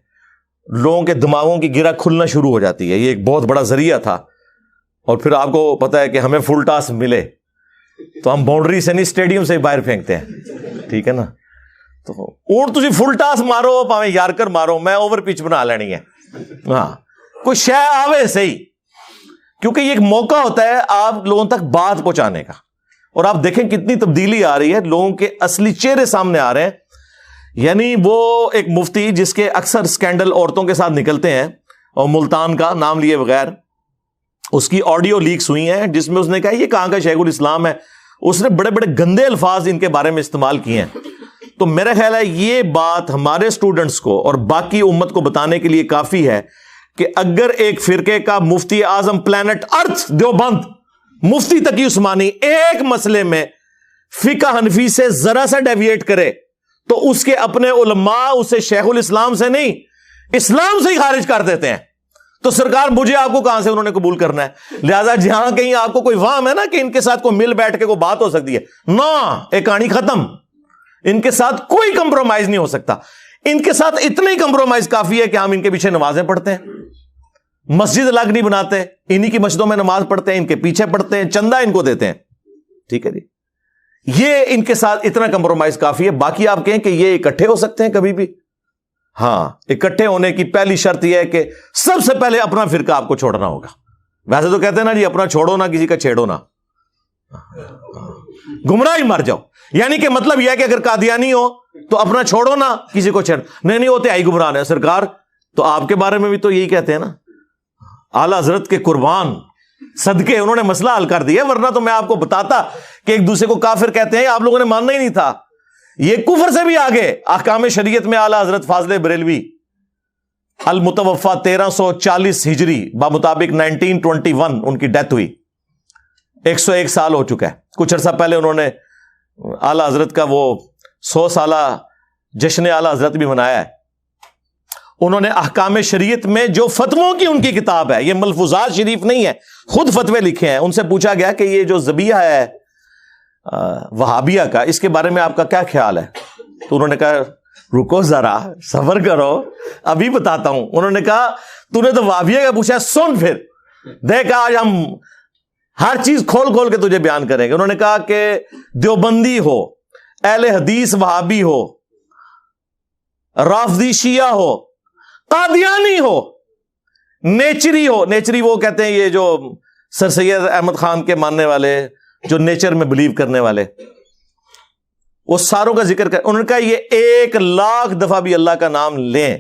لوگوں کے دماغوں کی گرہ کھلنا شروع ہو جاتی ہے. یہ ایک بہت بڑا ذریعہ تھا. اور پھر آپ کو پتا ہے کہ ہمیں فل ٹاس ملے تو ہم باؤنڈری سے نہیں اسٹیڈیم سے باہر پھینکتے ہیں، ٹھیک ہے نا. تو اونٹ تجھے فل ٹاس مارو پاویں یارکر مارو، میں اوور پچ بنا لینی ہے. ہاں کوئی شے آوے صحیح، کیونکہ یہ ایک موقع ہوتا ہے آپ لوگوں تک بات پہنچانے کا. اور آپ دیکھیں کتنی تبدیلی آ رہی ہے، لوگوں کے اصلی چہرے سامنے آ رہے ہیں. یعنی وہ ایک مفتی جس کے اکثر سکینڈل عورتوں کے ساتھ نکلتے ہیں، اور ملتان کا نام لیے بغیر اس کی آڈیو لیکس ہوئی ہیں جس میں اس نے کہا یہ کہاں کا شیخ الاسلام ہے. اس نے بڑے بڑے گندے الفاظ ان کے بارے میں استعمال کیے ہیں. تو میرا خیال ہے یہ بات ہمارے اسٹوڈنٹس کو اور باقی امت کو بتانے کے لیے کافی ہے کہ اگر ایک فرقے کا مفتی اعظم پلانٹ ارتھ دیوبند مفتی تقی عثمانی ایک مسئلے میں فقہ حنفی سے ذرا سا ڈیویٹ کرے تو اس کے اپنے علماء اسے شیخ الاسلام سے نہیں اسلام سے ہی خارج کر دیتے ہیں. تو سرکار مجھے آپ کو کہاں سے انہوں نے قبول کرنا ہے؟ لہذا جہاں کہیں آپ کو کوئی وہم ہے نا کہ ان کے ساتھ کوئی مل بیٹھ کے کوئی بات ہو سکتی ہے، نا ایک کہانی ختم. ان کے ساتھ کوئی کمپرومائز نہیں ہو سکتا. ان کے ساتھ اتنا ہی کمپرومائز کافی ہے کہ ہم ان کے پیچھے نمازیں پڑھتے ہیں، مسجد الگ نہیں بناتے، انہی کی مسجدوں میں نماز پڑھتے ہیں، ان کے پیچھے پڑھتے ہیں، چندہ ان کو دیتے ہیں. ٹھیک ہے جی، یہ ان کے ساتھ اتنا کمپرومائز کافی ہے. باقی آپ کہیں کہ یہ اکٹھے ہو سکتے ہیں کبھی بھی، ہاں اکٹھے ہونے کی پہلی شرط یہ ہے کہ سب سے پہلے اپنا فرقہ آپ کو چھوڑنا ہوگا. ویسے تو کہتے ہیں نا جی اپنا چھوڑو نہ کسی کا چھیڑو نہ, گمراہ ہی مر جاؤ. یعنی کہ مطلب یہ ہے کہ اگر قادیانی ہو تو اپنا چھوڑو نہ کسی کو چھیڑ. نہیں ہوتے آئی گمراہ ہے سرکار, تو آپ کے بارے میں بھی تو یہی کہتے ہیں نا. اعلیٰ حضرت کے قربان صدقے انہوں نے مسئلہ حل کر دیا, ورنہ تو میں آپ کو بتاتا کہ ایک دوسرے کو کافر کہتے ہیں, آپ لوگوں نے ماننا ہی نہیں تھا. یہ کفر سے بھی آگے احکام شریعت میں اعلیٰ حضرت فاضل بریلوی المتوفا 1340 ہجری بمطابق 1921 ان کی ڈیتھ ہوئی, 101 سال ہو چکا ہے. کچھ عرصہ پہلے انہوں نے اعلیٰ حضرت کا وہ 100 سالہ جشن اعلیٰ حضرت بھی منایا ہے. انہوں نے احکام شریعت میں جو فتووں کی ان کی کتاب ہے, یہ ملفوظات شریف نہیں ہے, خود فتوے لکھے ہیں. ان سے پوچھا گیا کہ یہ جو ذبیحہ ہے وہابیہ کا, اس کے بارے میں آپ کا کیا خیال ہے؟ تو انہوں نے کہا رکو ذرا صبر کرو ابھی بتاتا ہوں. انہوں نے کہا تو نے تو وہابیہ کا پوچھا, سن پھر دیکھ آج ہم ہر چیز کھول کھول کے تجھے بیان کریں گے. انہوں نے کہا کہ دیوبندی ہو, اہل حدیث وہابی ہو, رافضی شیعہ ہو, قادیانی ہو, نیچری ہو. نیچری وہ کہتے ہیں یہ جو سر سید احمد خان کے ماننے والے, جو نیچر میں بلیو کرنے والے, وہ ساروں کا ذکر کر. انہوں نے کہا یہ 1,00,000 دفعہ بھی اللہ کا نام لیں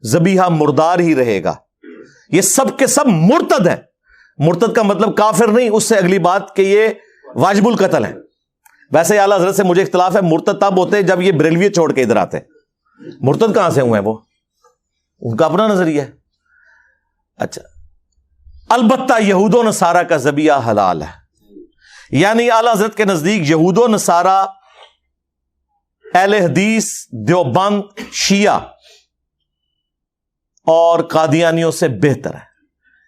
ذبیحہ مردار ہی رہے گا. یہ سب کے سب مرتد ہیں. مرتد کا مطلب کافر نہیں, اس سے اگلی بات کہ یہ واجب القتل ہیں. ویسے اعلیٰ حضرت سے مجھے اختلاف ہے, مرتد تب ہوتے جب یہ بریلوی چھوڑ کے ادھر آتے. مرتد کہاں سے ہوئے ہیں وہ, ان کا اپنا نظریہ ہے. اچھا, البتہ یہود و نصارہ کا ذبیحہ حلال ہے. یعنی اعلیٰ حضرت کے نزدیک یہود و نصارہ, اہل حدیث, دیوبند, شیعہ اور قادیانیوں سے بہتر ہے.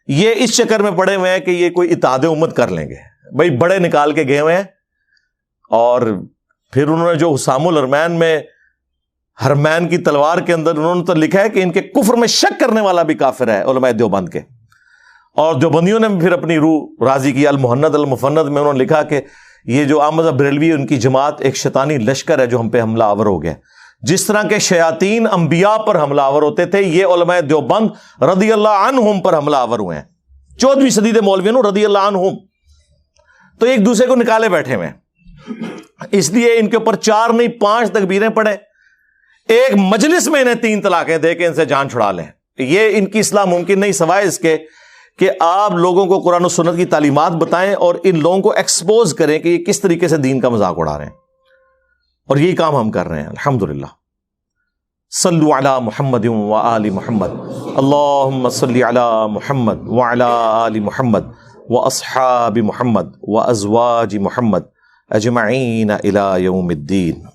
یہ اس چکر میں پڑے ہوئے ہیں کہ یہ کوئی اتحاد امت کر لیں گے. بھائی بڑے نکال کے گئے ہوئے ہیں, اور پھر انہوں نے جو حسام الحرمین میں حرمین کی تلوار کے اندر انہوں نے تو لکھا ہے کہ ان کے کفر میں شک کرنے والا بھی کافر ہے علماء دیوبند کے. اور دیوبندیوں نے پھر اپنی روح راضی کی, المہند المفند میں انہوں نے لکھا کہ یہ جو احمد بریلوی ان کی جماعت ایک شیطانی لشکر ہے جو ہم پہ حملہ آور ہو گیا. جس طرح کے شیاطین انبیاء پر حملہ آور ہوتے تھے, یہ علماء دیوبند رضی اللہ عنہم پر حملہ آور ہوئے ہیں. 14ویں صدی کے مولویوں رضی اللہ عنہم تو ایک دوسرے کو نکالے بیٹھے ہوئے ہیں. اس لیے ان کے اوپر 4 نہیں 5 تکبیریں پڑے, ایک مجلس میں انہیں 3 طلاقیں دے کے ان سے جان چھڑا لیں. یہ ان کی اصلاح ممکن نہیں سوائے اس کے کہ آپ لوگوں کو قرآن و سنت کی تعلیمات بتائیں اور ان لوگوں کو ایکسپوز کریں کہ یہ کس طریقے سے دین کا مذاق اڑا رہے ہیں. اور یہی کام ہم کر رہے ہیں الحمدللہ. صلو علی محمد و آل محمد, اللہم صلی علی محمد وعلی آل محمد و اصحاب محمد و ازواج محمد اجمعین الی یوم الدین.